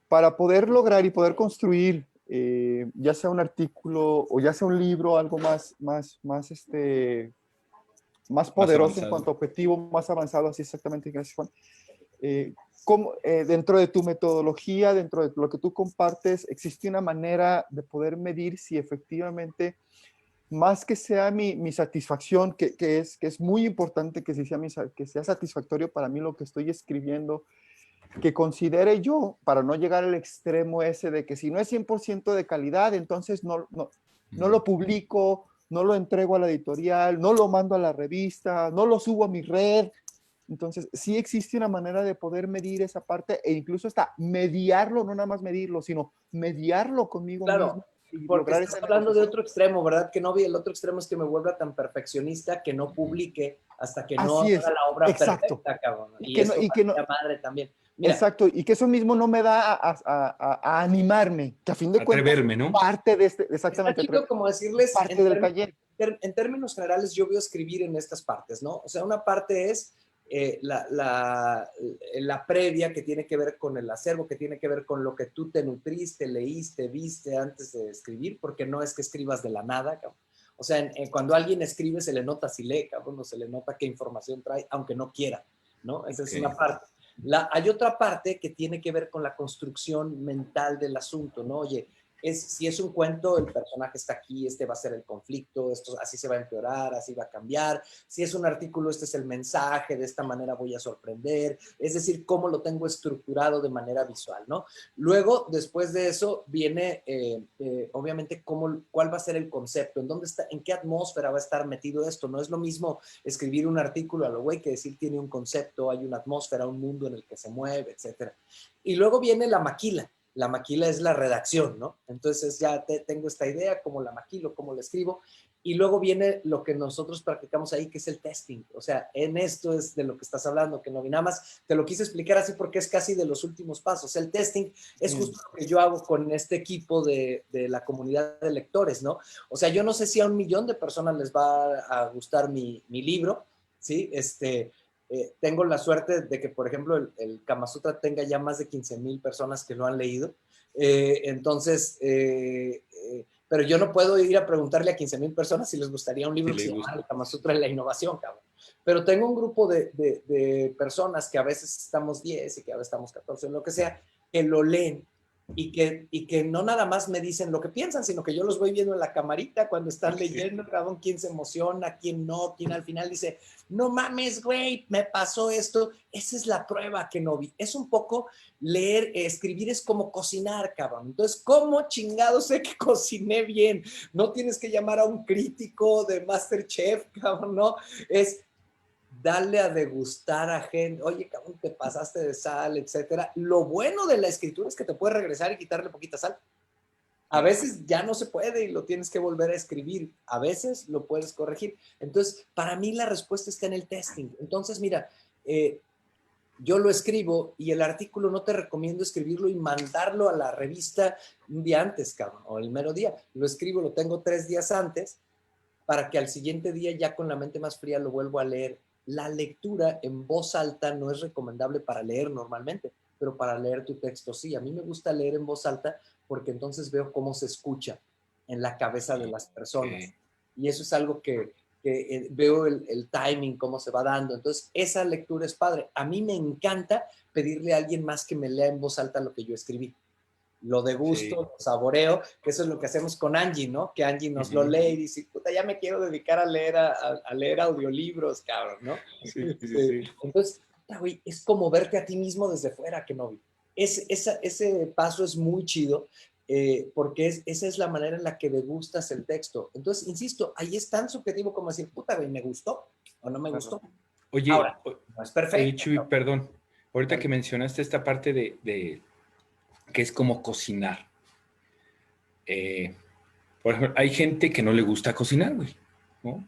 Para poder lograr y poder construir, ya sea un artículo o ya sea un libro, algo más poderoso en cuanto a objetivo, más avanzado, así exactamente, gracias Juan. Dentro de tu metodología, dentro de lo que tú compartes, ¿existe una manera de poder medir si efectivamente, más que sea mi satisfacción, que es muy importante que sea satisfactorio para mí lo que estoy escribiendo, que considere yo, para no llegar al extremo ese de que si no es 100% de calidad, entonces no lo publico, no lo entrego a la editorial, no lo mando a la revista, no lo subo a mi red? Entonces, sí existe una manera de poder medir esa parte e incluso hasta mediarlo, no nada más medirlo, sino mediarlo conmigo Claro, mismo y porque lograr estás esa hablando de negociación. otro extremo, ¿verdad? Que no vi el otro extremo es que me vuelva tan perfeccionista que no publique hasta que no Así haga es, la obra exacto. perfecta, cabrón. Y Y que no, eso y que no, vale madre también. Mira, exacto, y que eso mismo no me da a animarme, que a fin de cuentas Atreverme, ¿no? parte de está exactamente, chido como decirles, parte del taller. en términos generales, yo veo escribir en estas partes, ¿no? O sea, una parte es la previa que tiene que ver con el acervo, que tiene que ver con lo que tú te nutriste, leíste, viste antes de escribir, porque no es que escribas de la nada, cabrón. O sea, cuando alguien escribe se le nota si lee, cabrón, o se le nota qué información trae, aunque no quiera, ¿no? Esa es una parte. Hay otra parte que tiene que ver con la construcción mental del asunto, ¿no? Oye, si es un cuento, el personaje está aquí, este va a ser el conflicto, esto así se va a empeorar, así va a cambiar. Si es un artículo, este es el mensaje, de esta manera voy a sorprender. Es decir, cómo lo tengo estructurado de manera visual, ¿no? Luego, después de eso, viene, obviamente, cuál va a ser el concepto, en qué atmósfera va a estar metido esto. No es lo mismo escribir un artículo a lo güey que decir tiene un concepto, hay una atmósfera, un mundo en el que se mueve, etcétera. Y luego viene la maquila. La maquila es la redacción, ¿no? Entonces ya tengo esta idea, cómo la maquilo, cómo la escribo, y luego viene lo que nosotros practicamos ahí, que es el testing. O sea, en esto es de lo que estás hablando, que no vi nada más. Te lo quise explicar así porque es casi de los últimos pasos. El testing es justo lo que yo hago con este equipo de la comunidad de lectores, ¿no? O sea, yo no sé si a 1,000,000 de personas les va a gustar mi libro, ¿sí? Tengo la suerte de que, por ejemplo, el Kama Sutra tenga ya más de 15,000 personas que lo han leído. Pero yo no puedo ir a preguntarle a 15,000 personas si les gustaría un libro que se llama El Kama Sutra de la innovación, cabrón. Pero tengo un grupo de personas que a veces estamos 10 y que a veces estamos 14, lo que sea, que lo leen y que no nada más me dicen lo que piensan, sino que yo los voy viendo en la camarita cuando están leyendo, cabrón, quién se emociona, quién no, quién al final dice, no mames, güey, me pasó esto. Esa es la prueba que no vi. Es un poco leer, escribir es como cocinar, cabrón. Entonces, ¿cómo chingado sé que cociné bien? No tienes que llamar a un crítico de MasterChef, cabrón, no. Es darle a degustar a gente, oye, cabrón, te pasaste de sal, etcétera. Lo bueno de la escritura es que te puedes regresar y quitarle poquita sal. A veces ya no se puede y lo tienes que volver a escribir. A veces lo puedes corregir. Entonces, para mí la respuesta está en el testing. Entonces, mira, yo lo escribo y el artículo no te recomiendo escribirlo y mandarlo a la revista un día antes, cabrón, o el mero día. Lo escribo, lo tengo 3 días antes para que al siguiente día ya con la mente más fría lo vuelvo a leer. La lectura en voz alta no es recomendable para leer normalmente, pero para leer tu texto sí. A mí me gusta leer en voz alta porque entonces veo cómo se escucha en la cabeza de las personas. Y eso es algo que veo el timing, cómo se va dando. Entonces, esa lectura es padre. A mí me encanta pedirle a alguien más que me lea en voz alta lo que yo escribí. Lo degusto, lo saboreo, que eso es lo que hacemos con Angie, ¿no? Que Angie nos lo lee y dice, puta, ya me quiero dedicar a leer audiolibros, cabrón, ¿no? Sí. Entonces, puta, güey, es como verte a ti mismo desde fuera, que no vi. Ese paso es muy chido, porque esa es la manera en la que degustas el texto. Entonces, insisto, ahí es tan subjetivo como decir, puta, güey, ¿me gustó o no me gustó? Oye, Ahora, no es perfecto. Chuy, perdón. Ahorita Vale. que mencionaste esta parte de que es como cocinar. Por ejemplo, hay gente que no le gusta cocinar, güey, ¿no?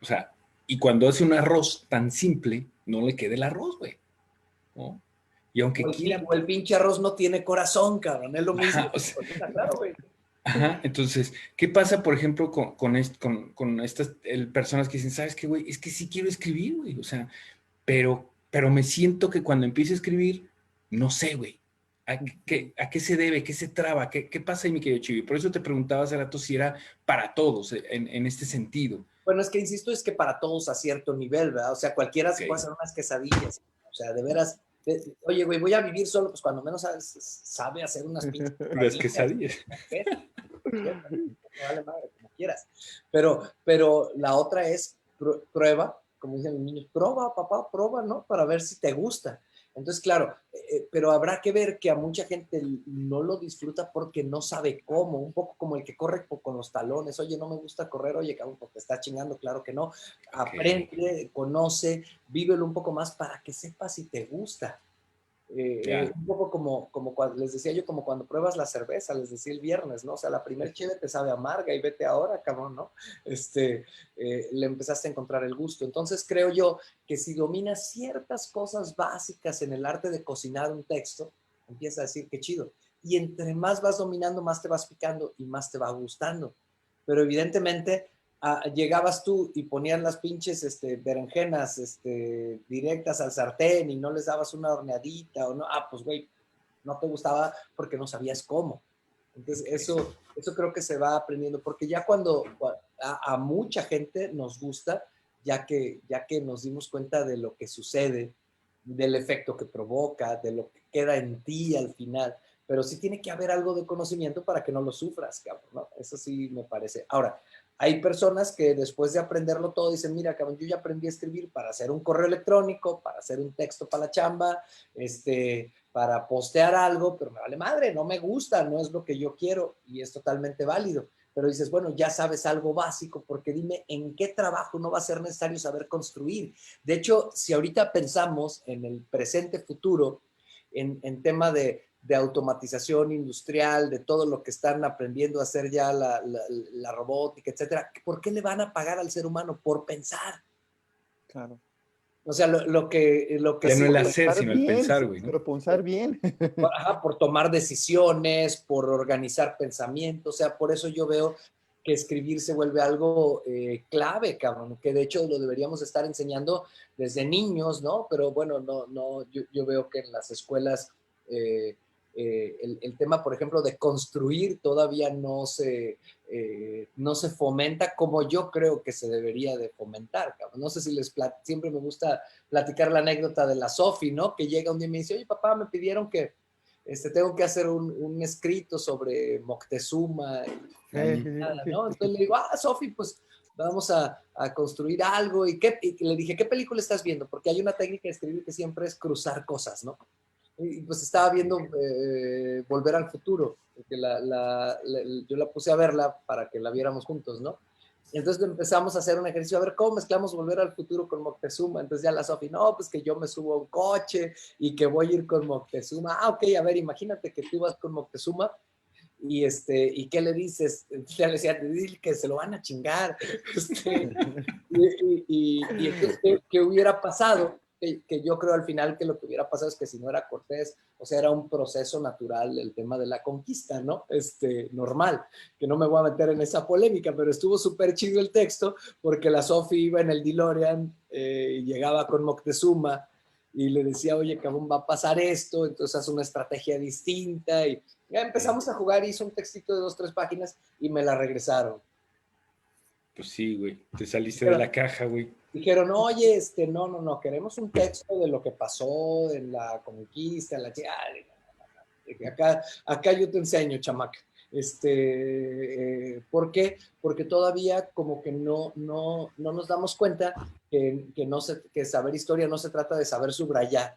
O sea, y cuando hace un arroz tan simple, no le queda el arroz, güey, ¿no? Y aunque quiera... O el pinche arroz no tiene corazón, cabrón, es lo mismo. Ajá, o sea, Claro, güey. ajá, entonces, ¿qué pasa, por ejemplo, con estas personas que dicen, ¿sabes qué, güey? Es que sí quiero escribir, güey, o sea, pero me siento que cuando empiezo a escribir, no sé, güey, ¿a qué se debe? ¿Qué se traba? ¿Qué pasa ahí, mi querido Chivi? Por eso te preguntaba hace rato si era para todos, en este sentido. Bueno, es que insisto, es que para todos a cierto nivel, ¿verdad? O sea, cualquiera se Ok, puede hacer unas quesadillas. O sea, de veras, oye, güey, voy a vivir solo, pues cuando menos sabe hacer unas pinches las quesadillas. quesadillas. Me vale madre, como quieras. Pero la otra es prueba, como dicen los niños, prueba, papá, prueba, ¿no? Para ver si te gusta. Entonces, claro, pero habrá que ver que a mucha gente no lo disfruta porque no sabe cómo, un poco como el que corre con los talones, oye, no me gusta correr, oye, cabrón, pues te está chingando, claro que no, Ok, aprende, conoce, vívelo un poco más para que sepas si te gusta. ya. Un poco como cuando, les decía yo, como cuando pruebas la cerveza, les decía el viernes, ¿no? O sea, la primer cheve te sabe amarga y vete ahora, cabrón, ¿no? Le empezaste a encontrar el gusto. Entonces creo yo que si dominas ciertas cosas básicas en el arte de cocinar un texto, empieza a decir qué chido. Y entre más vas dominando, más te vas picando y más te va gustando. Pero evidentemente llegabas tú y ponías las pinches berenjenas directas al sartén y no les dabas una horneadita o no, pues güey, no te gustaba porque no sabías cómo. Entonces Okay. eso creo que se va aprendiendo, porque ya cuando a mucha gente nos gusta, ya que nos dimos cuenta de lo que sucede, del efecto que provoca, de lo que queda en ti al final, pero sí tiene que haber algo de conocimiento para que no lo sufras, cabrón, ¿no? Eso sí me parece. Ahora, hay personas que después de aprenderlo todo dicen, mira, cabrón, yo ya aprendí a escribir para hacer un correo electrónico, para hacer un texto para la chamba, para postear algo, pero me vale madre, no me gusta, no es lo que yo quiero y es totalmente válido. Pero dices, bueno, ya sabes algo básico, porque dime en qué trabajo no va a ser necesario saber construir. De hecho, si ahorita pensamos en el presente futuro, en tema de automatización industrial, de todo lo que están aprendiendo a hacer ya la robótica, etcétera, ¿por qué le van a pagar al ser humano? Por pensar. Claro. O sea, lo que Ya no sí, el Por hacer, pensar sino el bien, pensar, sí, güey, ¿no? pero pensar bien. ajá, por tomar decisiones, por organizar pensamientos, o sea, por eso yo veo que escribir se vuelve algo clave, cabrón, que de hecho lo deberíamos estar enseñando desde niños, ¿no? Pero bueno, no, yo veo que en las escuelas el tema, por ejemplo, de construir todavía no se fomenta como yo creo que se debería de fomentar, cabrón. No sé si siempre me gusta platicar la anécdota de la Sofi, ¿no? Que llega un día y me dice, oye, papá, me pidieron que tengo que hacer un escrito sobre Moctezuma y la chingada, ¿no? Entonces le digo, Sofi, pues vamos a construir algo. Y le dije, ¿qué película estás viendo? Porque hay una técnica de escribir que siempre es cruzar cosas, ¿no? Y pues estaba viendo Volver al Futuro, porque yo la puse a verla para que la viéramos juntos, ¿no? Entonces empezamos a hacer un ejercicio, a ver cómo mezclamos Volver al Futuro con Moctezuma. Entonces ya la Sofi, no, pues que yo me subo a un coche y que voy a ir con Moctezuma. Ok, a ver, imagínate que tú vas con Moctezuma y ¿qué le dices? Ya le decía, dile que se lo van a chingar. Y entonces, ¿qué hubiera pasado? Que yo creo al final que lo que hubiera pasado es que si no era Cortés, o sea, era un proceso natural el tema de la conquista, ¿no? Normal, que no me voy a meter en esa polémica, pero estuvo súper chido el texto porque la Sofi iba en el DeLorean y llegaba con Moctezuma y le decía, oye, cabrón, va a pasar esto, entonces haz una estrategia distinta y ya empezamos a jugar, hizo un textito de 2, 3 páginas y me la regresaron. Pues sí, güey, te saliste de Dijeron, la caja, güey. dijeron, oye, no, queremos un texto de lo que pasó en la conquista, en la acá yo te enseño, chamaca. ¿Por qué? Porque todavía como que no nos damos cuenta que saber historia no se trata de saber subrayar,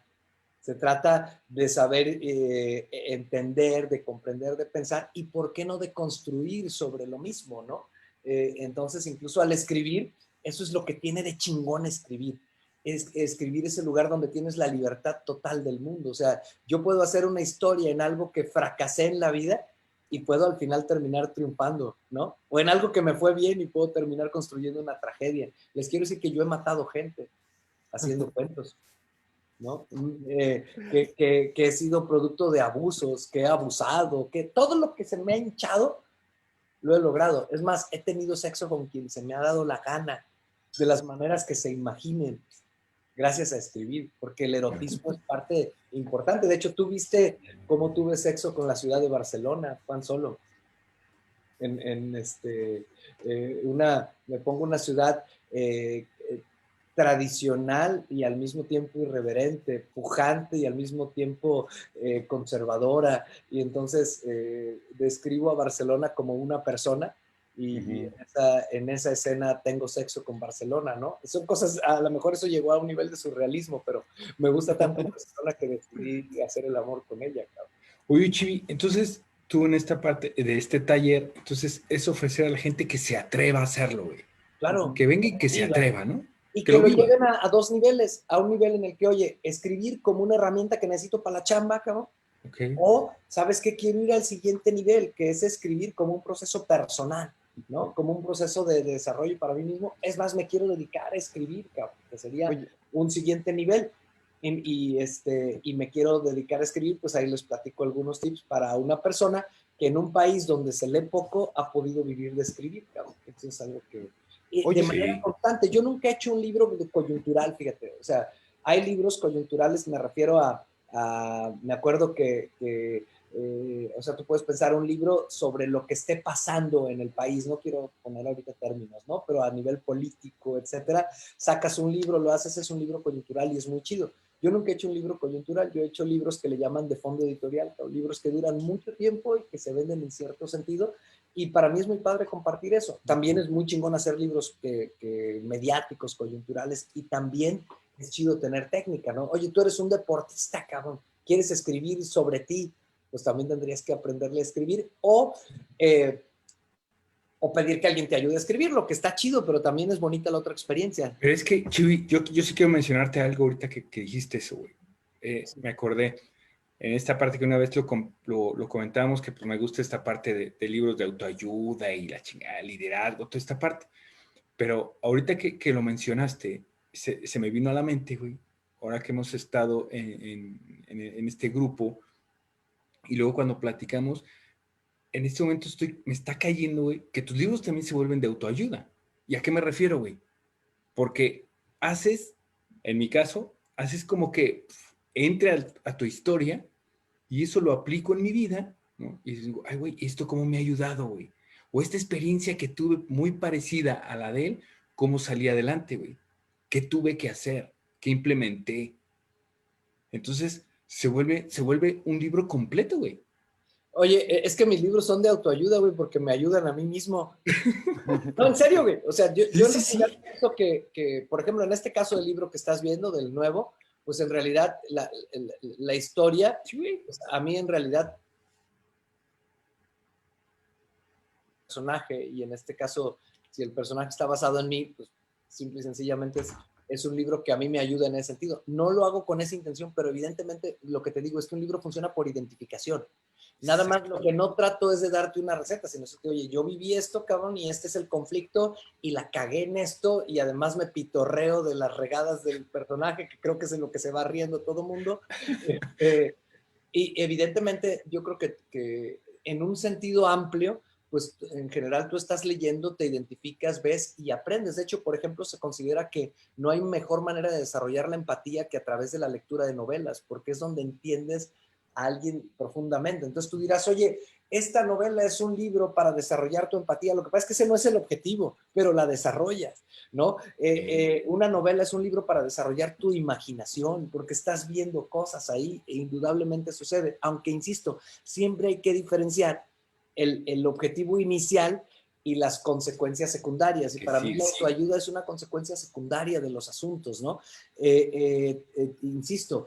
se trata de saber entender, de comprender, de pensar y por qué no de construir sobre lo mismo, ¿no? Entonces, incluso al escribir, eso es lo que tiene de chingón escribir. Escribir es el lugar donde tienes la libertad total del mundo. O sea, yo puedo hacer una historia en algo que fracasé en la vida y puedo al final terminar triunfando, ¿no? O en algo que me fue bien y puedo terminar construyendo una tragedia. Les quiero decir que yo he matado gente haciendo cuentos, ¿no? Que he sido producto de abusos, que he abusado, que todo lo que se me ha hinchado lo he logrado. Es más, he tenido sexo con quien se me ha dado la gana, de las maneras que se imaginen, gracias a escribir, porque el erotismo es parte importante. De hecho, tú viste cómo tuve sexo con la ciudad de Barcelona, Juan Solo. Me pongo una ciudad tradicional y al mismo tiempo irreverente, pujante y al mismo tiempo conservadora. Y entonces describo a Barcelona como una persona y en esa escena tengo sexo con Barcelona, ¿no? Son cosas, a lo mejor eso llegó a un nivel de surrealismo, pero me gusta tanto Barcelona que decidí hacer el amor con ella, cabrón. Oye, Chivi, entonces tú en esta parte de este taller, entonces es ofrecer a la gente que se atreva a hacerlo, güey. Claro. Que venga y que se atreva, ¿no? Y Que que lo lo viva. lleguen a dos niveles, a un nivel en el que, oye, escribir como una herramienta que necesito para la chamba, cabrón. Okay. O, ¿sabes qué? Quiero ir al siguiente nivel, que es escribir como un proceso personal, ¿no? Como un proceso de desarrollo para mí mismo. Es más, me quiero dedicar a escribir, cabrón, que sería Oye, un siguiente nivel. Y me quiero dedicar a escribir, pues ahí les platico algunos tips para una persona que en un país donde se lee poco ha podido vivir de escribir, cabrón. Eso es algo que... de oye, manera Sí. constante. Yo nunca he hecho un libro de coyuntural, fíjate. O sea, hay libros coyunturales, me refiero me acuerdo o sea, tú puedes pensar un libro sobre lo que esté pasando en el país, no quiero poner ahorita términos, ¿no? Pero a nivel político, etcétera, sacas un libro, lo haces, es un libro coyuntural y es muy chido. Yo nunca he hecho un libro coyuntural, yo he hecho libros que le llaman de fondo editorial, o libros que duran mucho tiempo y que se venden en cierto sentido, y para mí es muy padre compartir eso. También es muy chingón hacer libros mediáticos, coyunturales, y también es chido tener técnica, ¿no? Oye, tú eres un deportista, cabrón, quieres escribir sobre ti, pues también tendrías que aprenderle a escribir o pedir que alguien te ayude a escribir, lo que está chido, pero también es bonita la otra experiencia. Pero es que, Chivi, yo sí quiero mencionarte algo ahorita que dijiste eso, güey. Me acordé en esta parte que una vez lo comentábamos, que pues me gusta esta parte de libros de autoayuda y la chingada, liderazgo, toda esta parte. Pero ahorita que lo mencionaste, se me vino a la mente, güey, ahora que hemos estado en este grupo y luego cuando platicamos, en este momento me está cayendo, güey, que tus libros también se vuelven de autoayuda. ¿Y a qué me refiero, güey? Porque haces, en mi caso, haces como que entre a tu historia y eso lo aplico en mi vida, ¿no? Y digo, ay, güey, ¿esto cómo me ha ayudado, güey? O esta experiencia que tuve muy parecida a la de él, ¿cómo salí adelante, güey? ¿Qué tuve que hacer? ¿Qué implementé? Entonces, se vuelve un libro completo, güey. Oye, es que mis libros son de autoayuda, güey, porque me ayudan a mí mismo. No, en serio, güey. O sea, yo en realidad pienso por ejemplo, en este caso del libro que estás viendo, del nuevo, pues en realidad la historia, pues, a mí en realidad, personaje, y en este caso, si el personaje está basado en mí, pues simple y sencillamente es un libro que a mí me ayuda en ese sentido. No lo hago con esa intención, pero evidentemente lo que te digo es que un libro funciona por identificación. Nada más lo que no trato es de darte una receta, sino que, oye, yo viví esto, cabrón, y este es el conflicto, y la cagué en esto, y además me pitorreo de las regadas del personaje, que creo que es en lo que se va riendo todo mundo. Y evidentemente yo creo que en un sentido amplio, pues en general tú estás leyendo, te identificas, ves y aprendes. De hecho, por ejemplo, se considera que no hay mejor manera de desarrollar la empatía que a través de la lectura de novelas, porque es donde entiendes a alguien profundamente. Entonces tú dirás, oye, esta novela es un libro para desarrollar tu empatía. Lo que pasa es que ese no es el objetivo, pero la desarrollas, ¿no? Una novela es un libro para desarrollar tu imaginación, porque estás viendo cosas ahí e indudablemente sucede. Aunque, insisto, siempre hay que diferenciar el objetivo inicial y las consecuencias secundarias. Y para mí la autoayuda es una consecuencia secundaria de los asuntos, ¿no? Insisto,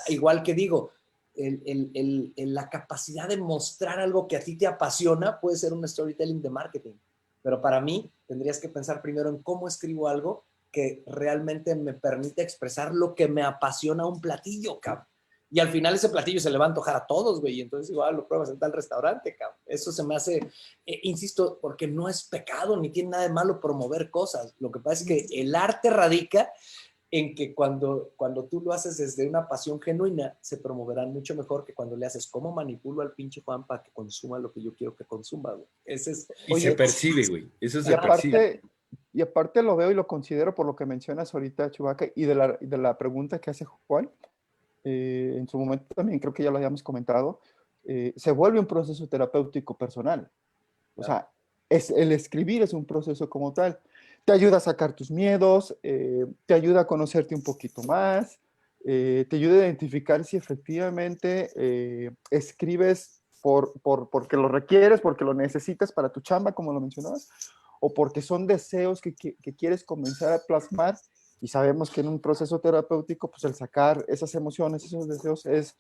igual que digo, la capacidad de mostrar algo que a ti te apasiona puede ser un storytelling de marketing. Pero para mí tendrías que pensar primero en cómo escribo algo que realmente me permite expresar lo que me apasiona un platillo, cabrón. Y al final ese platillo se le va a antojar a todos, güey. Y entonces igual lo pruebas en tal restaurante, cabrón. Eso se me hace, insisto, porque no es pecado ni tiene nada de malo promover cosas. Lo que pasa es que el arte radica en que cuando tú lo haces desde una pasión genuina, se promoverán mucho mejor que cuando le haces cómo manipulo al pinche Juan para que consuma lo que yo quiero que consuma, güey. Ese es... Y se percibe, güey. Eso Y se percibe. aparte lo veo y lo considero por lo que mencionas ahorita, Chubaca, y de la pregunta que hace Juan, en su momento también creo que ya lo habíamos comentado, se vuelve un proceso terapéutico personal. O sea, el escribir es un proceso como tal. Te ayuda a sacar tus miedos, te ayuda a conocerte un poquito más, te ayuda a identificar si efectivamente escribes porque lo requieres, porque lo necesitas para tu chamba, como lo mencionabas, o porque son deseos que quieres comenzar a plasmar. Y sabemos que en un proceso terapéutico, pues el sacar esas emociones, esos deseos, es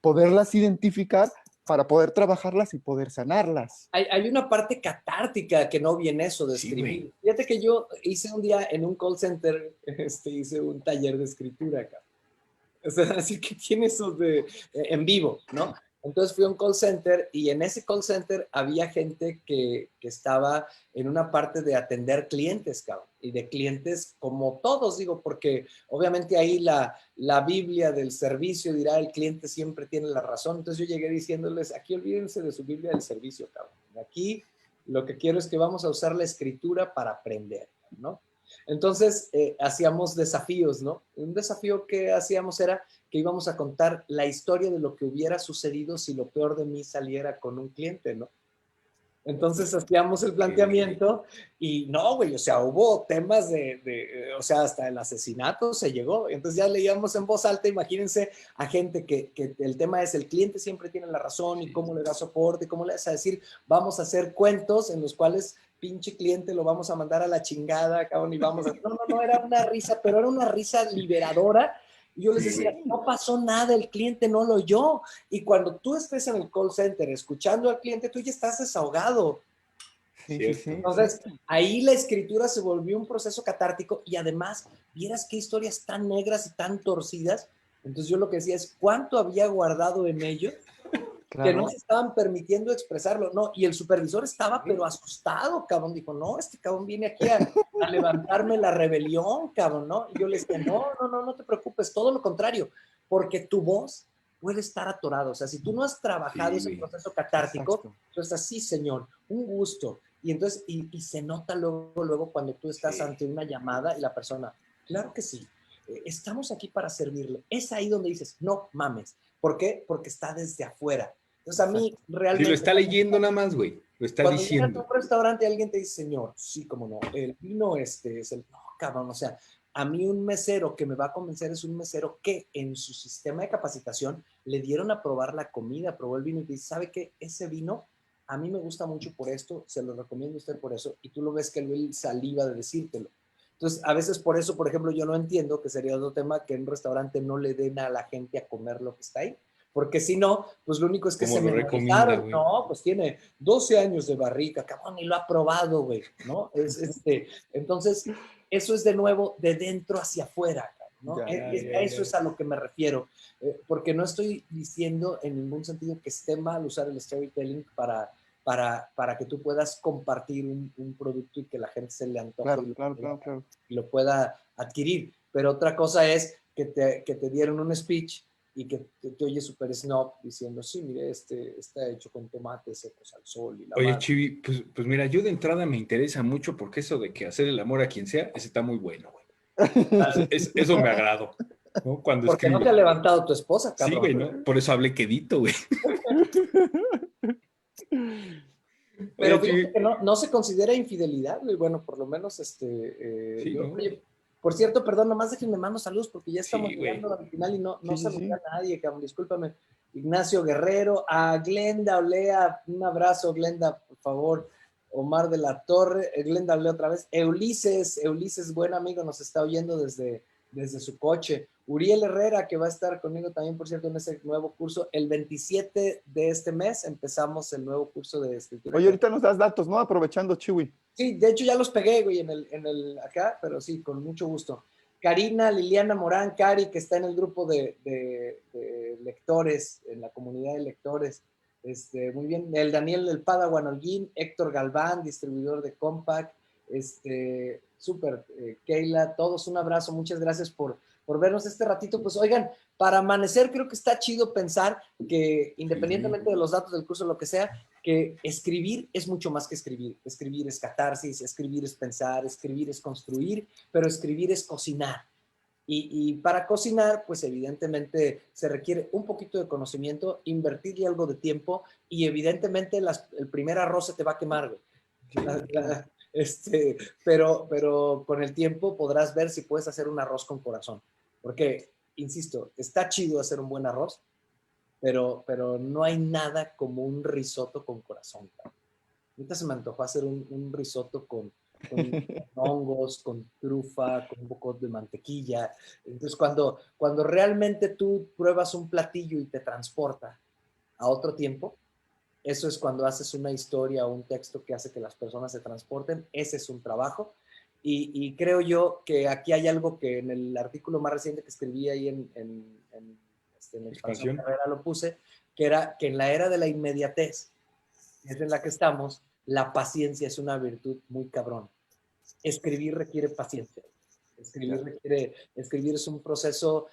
poderlas identificar para poder trabajarlas y poder sanarlas. Hay una parte catártica que no viene eso de escribir. Sí, fíjate que yo hice un día en un call center, hice un taller de escritura acá. O sea, así que tiene eso en vivo, ¿no? Entonces fui a un call center y en ese call center había gente que estaba en una parte de atender clientes, cabrón. Y de clientes como todos, digo, porque obviamente ahí la Biblia del servicio dirá el cliente siempre tiene la razón. Entonces yo llegué diciéndoles, aquí olvídense de su Biblia del servicio, cabrón. Aquí lo que quiero es que vamos a usar la escritura para aprender, ¿no? Entonces hacíamos desafíos, ¿no? Un desafío que hacíamos era que íbamos a contar la historia de lo que hubiera sucedido si lo peor de mí saliera con un cliente, ¿no? Entonces hacíamos el planteamiento y no, güey, o sea, hubo temas o sea, hasta el asesinato se llegó. Entonces ya leíamos en voz alta, imagínense a gente que el tema es el cliente siempre tiene la razón y cómo le da soporte, cómo le vas a decir, vamos a hacer cuentos en los cuales pinche cliente lo vamos a mandar a la chingada, cabrón, y vamos a... No, era una risa, pero era una risa liberadora. Y yo les decía, no pasó nada, el cliente no lo oyó. Y cuando tú estés en el call center escuchando al cliente, tú ya estás desahogado. Sí. Entonces, ahí la escritura se volvió un proceso catártico y además, vieras qué historias tan negras y tan torcidas. Entonces yo lo que decía es, ¿cuánto había guardado en ellos? Claro. Que no se estaban permitiendo expresarlo, no, y el supervisor estaba pero asustado, cabrón, dijo, no, este cabrón viene aquí a levantarme la rebelión, cabrón, ¿no? Y yo le decía, no te preocupes, todo lo contrario, porque tu voz puede estar atorada, o sea, si tú no has trabajado ese proceso catártico, tú estás así, señor, un gusto, y entonces, y se nota luego cuando tú estás ante una llamada y la persona, claro que sí, estamos aquí para servirle, es ahí donde dices, no mames, ¿por qué? Porque está desde afuera. Entonces a mí realmente... Sí, lo está leyendo nada más, güey. Lo está cuando diciendo. Cuando llegas a un restaurante y alguien te dice, señor, sí, cómo no, el vino es el... No, cabrón, o sea, a mí un mesero que me va a convencer es un mesero que en su sistema de capacitación le dieron a probar la comida, probó el vino y te dice, ¿sabe qué? Ese vino a mí me gusta mucho por esto, se lo recomiendo a usted por eso, y tú lo ves que él saliva de decírtelo. Entonces, a veces por eso, por ejemplo, yo no entiendo, que sería otro tema, que en un restaurante no le den a la gente a comer lo que está ahí. Porque si no, pues lo único es que se memorizaron. No, pues tiene 12 años de barrica, cabrón, y lo ha probado, güey, ¿no? Entonces, eso es de nuevo de dentro hacia afuera, ¿no? A eso es a lo que me refiero. Porque no estoy diciendo en ningún sentido que esté mal usar el storytelling para que tú puedas compartir un producto y que la gente se le antoje claro. Y lo pueda adquirir. Pero otra cosa es que te dieron un speech y que te oye súper snob diciendo, sí, mire, está hecho con tomates secos al sol. Y la Oye, Chivi, pues mira, yo de entrada me interesa mucho porque eso de que hacer el amor a quien sea, ese está muy bueno, güey. Eso me agradó, ¿no? Cuando porque escribe. No te ha levantado tu esposa, cabrón. Sí, güey, ¿no? Por eso hablé quedito, güey. Pero fíjate que no se considera infidelidad, güey. Bueno, por lo menos sí, yo, ¿no? Oye, por cierto, perdón, nomás déjenme mando saludos porque ya estamos llegando al final y no saludé a nadie, cabrón, discúlpame. Ignacio Guerrero, a Glenda Olea, un abrazo, Glenda, por favor. Omar de la Torre, Glenda Olea otra vez. Ulises, buen amigo, nos está oyendo desde su coche. Uriel Herrera, que va a estar conmigo también, por cierto, en ese nuevo curso. El 27 de este mes empezamos el nuevo curso de escritura. Oye, ahorita nos das datos, ¿no? Aprovechando, Chiwi. Sí, de hecho ya los pegué, güey, en el acá, pero sí, con mucho gusto. Karina, Liliana Morán, Cari, que está en el grupo de lectores, en la comunidad de lectores. Muy bien, el Daniel del Padawan Holguín, Héctor Galván, distribuidor de Compaq, súper, Keila, todos un abrazo, muchas gracias por vernos este ratito. Pues oigan, para amanecer creo que está chido pensar que independientemente de los datos del curso, lo que sea, que escribir es mucho más que escribir. Escribir es catarsis, escribir es pensar, escribir es construir, pero escribir es cocinar. Y para cocinar, pues evidentemente se requiere un poquito de conocimiento, invertirle algo de tiempo y evidentemente el primer arroz se te va a quemar, güey. Pero con el tiempo podrás ver si puedes hacer un arroz con corazón. Porque, insisto, está chido hacer un buen arroz, pero no hay nada como un risotto con corazón. Ahorita se me antojó hacer un risotto con hongos, con trufa, con un poco de mantequilla. Entonces, cuando realmente tú pruebas un platillo y te transporta a otro tiempo, eso es cuando haces una historia o un texto que hace que las personas se transporten. Ese es un trabajo. Y creo yo que aquí hay algo que en el artículo más reciente que escribí ahí en Expansión Carrera lo puse, que era que en la era de la inmediatez, es en la que estamos, la paciencia es una virtud muy cabrón. Escribir requiere paciencia. Escribir es un proceso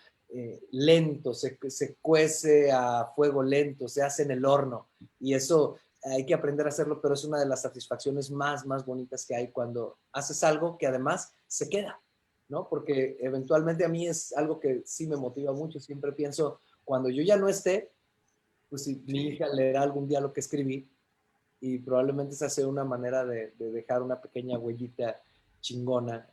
lento, se cuece a fuego lento, se hace en el horno. Y eso hay que aprender a hacerlo, pero es una de las satisfacciones más bonitas que hay cuando haces algo que además se queda, ¿no? Porque eventualmente a mí es algo que sí me motiva mucho. Siempre pienso, cuando yo ya no esté, pues si mi hija leerá algún día lo que escribí, y probablemente esa sea una manera de dejar una pequeña huellita chingona.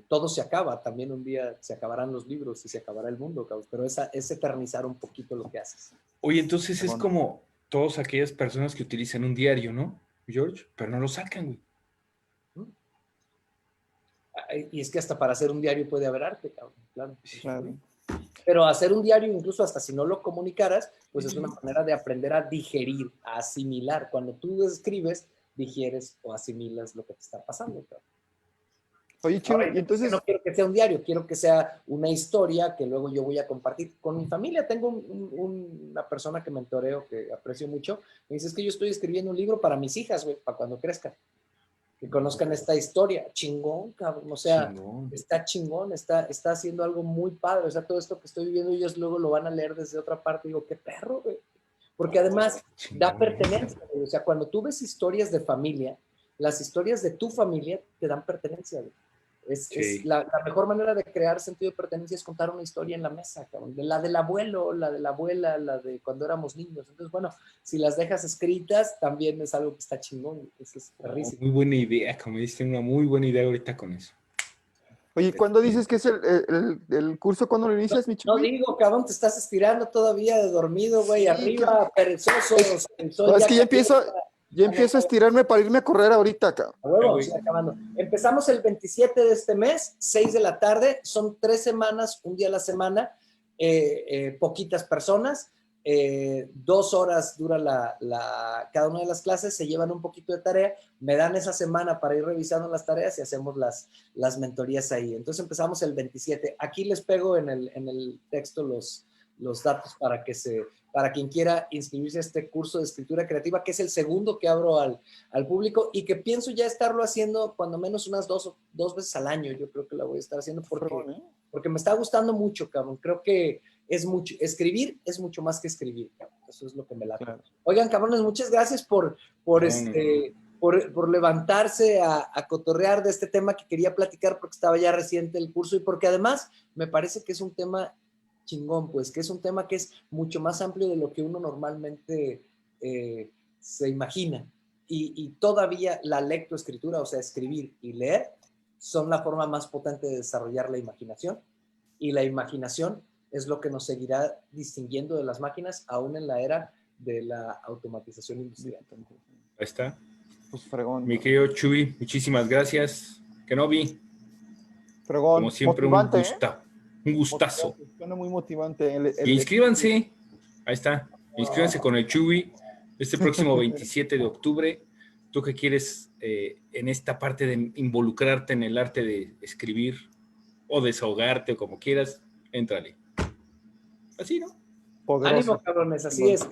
Todo se acaba, también un día se acabarán los libros y se acabará el mundo, pero es eternizar un poquito lo que haces. Oye, entonces es como todas aquellas personas que utilizan un diario, ¿no, George? Pero no lo sacan, güey. Y es que hasta para hacer un diario puede haber arte, cabrón, claro. Claro. Pero hacer un diario, incluso hasta si no lo comunicaras, pues es una manera de aprender a digerir, a asimilar. Cuando tú escribes, digieres o asimilas lo que te está pasando, cabrón. Oye, Chivo, y entonces... No quiero que sea un diario, quiero que sea una historia que luego yo voy a compartir con mi familia. Tengo una persona que mentoreo, que aprecio mucho, me dice, es que yo estoy escribiendo un libro para mis hijas, güey, para cuando crezcan, que conozcan esta historia. Chingón, cabrón, o sea, está chingón, está haciendo algo muy padre. O sea, todo esto que estoy viviendo, ellos luego lo van a leer desde otra parte. Digo, qué perro, güey. Porque además da pertenencia, güey. O sea, cuando tú ves historias de familia, las historias de tu familia te dan pertenencia, güey. Es la mejor manera de crear sentido de pertenencia es contar una historia en la mesa, cabrón. La del abuelo, la de la abuela, la de cuando éramos niños. Entonces, bueno, si las dejas escritas, también es algo que está chingón. Eso es perrísimo. Muy buena idea, como diste una muy buena idea ahorita con eso. Oye, ¿cuándo dices que es el curso? ¿Cuándo lo inicias, mi chico? No digo, cabrón, te estás estirando todavía de dormido, güey. Arriba, perezoso. No, es que ya empiezo a estirarme para irme a correr ahorita, cabrón. A huevo, sí, acabando. Empezamos el 27 de este mes, 6 de la tarde. Son 3 semanas, un día a la semana. Poquitas personas. 2 horas dura cada una de las clases. Se llevan un poquito de tarea. Me dan esa semana para ir revisando las tareas y hacemos las mentorías ahí. Entonces empezamos el 27. Aquí les pego en el texto los datos para quien quiera inscribirse a este curso de escritura creativa, que es el segundo que abro al público y que pienso ya estarlo haciendo cuando menos unas dos veces al año. Yo creo que la voy a estar haciendo porque me está gustando mucho, cabrón. Creo que escribir es mucho más que escribir, cabrón. Eso es lo que me late. Claro. Oigan, cabrones, muchas gracias por levantarse a cotorrear de este tema que quería platicar porque estaba ya reciente el curso y porque además me parece que es un tema chingón, pues, que es un tema que es mucho más amplio de lo que uno normalmente se imagina. Y todavía la lectoescritura, o sea, escribir y leer, son la forma más potente de desarrollar la imaginación. Y la imaginación es lo que nos seguirá distinguiendo de las máquinas, aún en la era de la automatización industrial. Ahí está. Pues fregón. Mi querido Chuy, muchísimas gracias. Kenobi. Fregón. Como siempre, motivante, un gustazo. Suena muy motivante. Y inscríbanse. Ahí está. Inscríbanse con el Chuy este próximo 27 de octubre. Tú que quieres en esta parte de involucrarte en el arte de escribir, o desahogarte o como quieras, éntrale. Así, ¿no? Poderoso. Ánimo, cabrones, así es.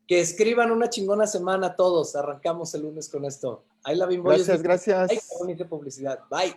Que escriban una chingona semana todos. Arrancamos el lunes con esto. Ahí la bimbo. Gracias, gracias. Ay, qué bonita publicidad. Bye.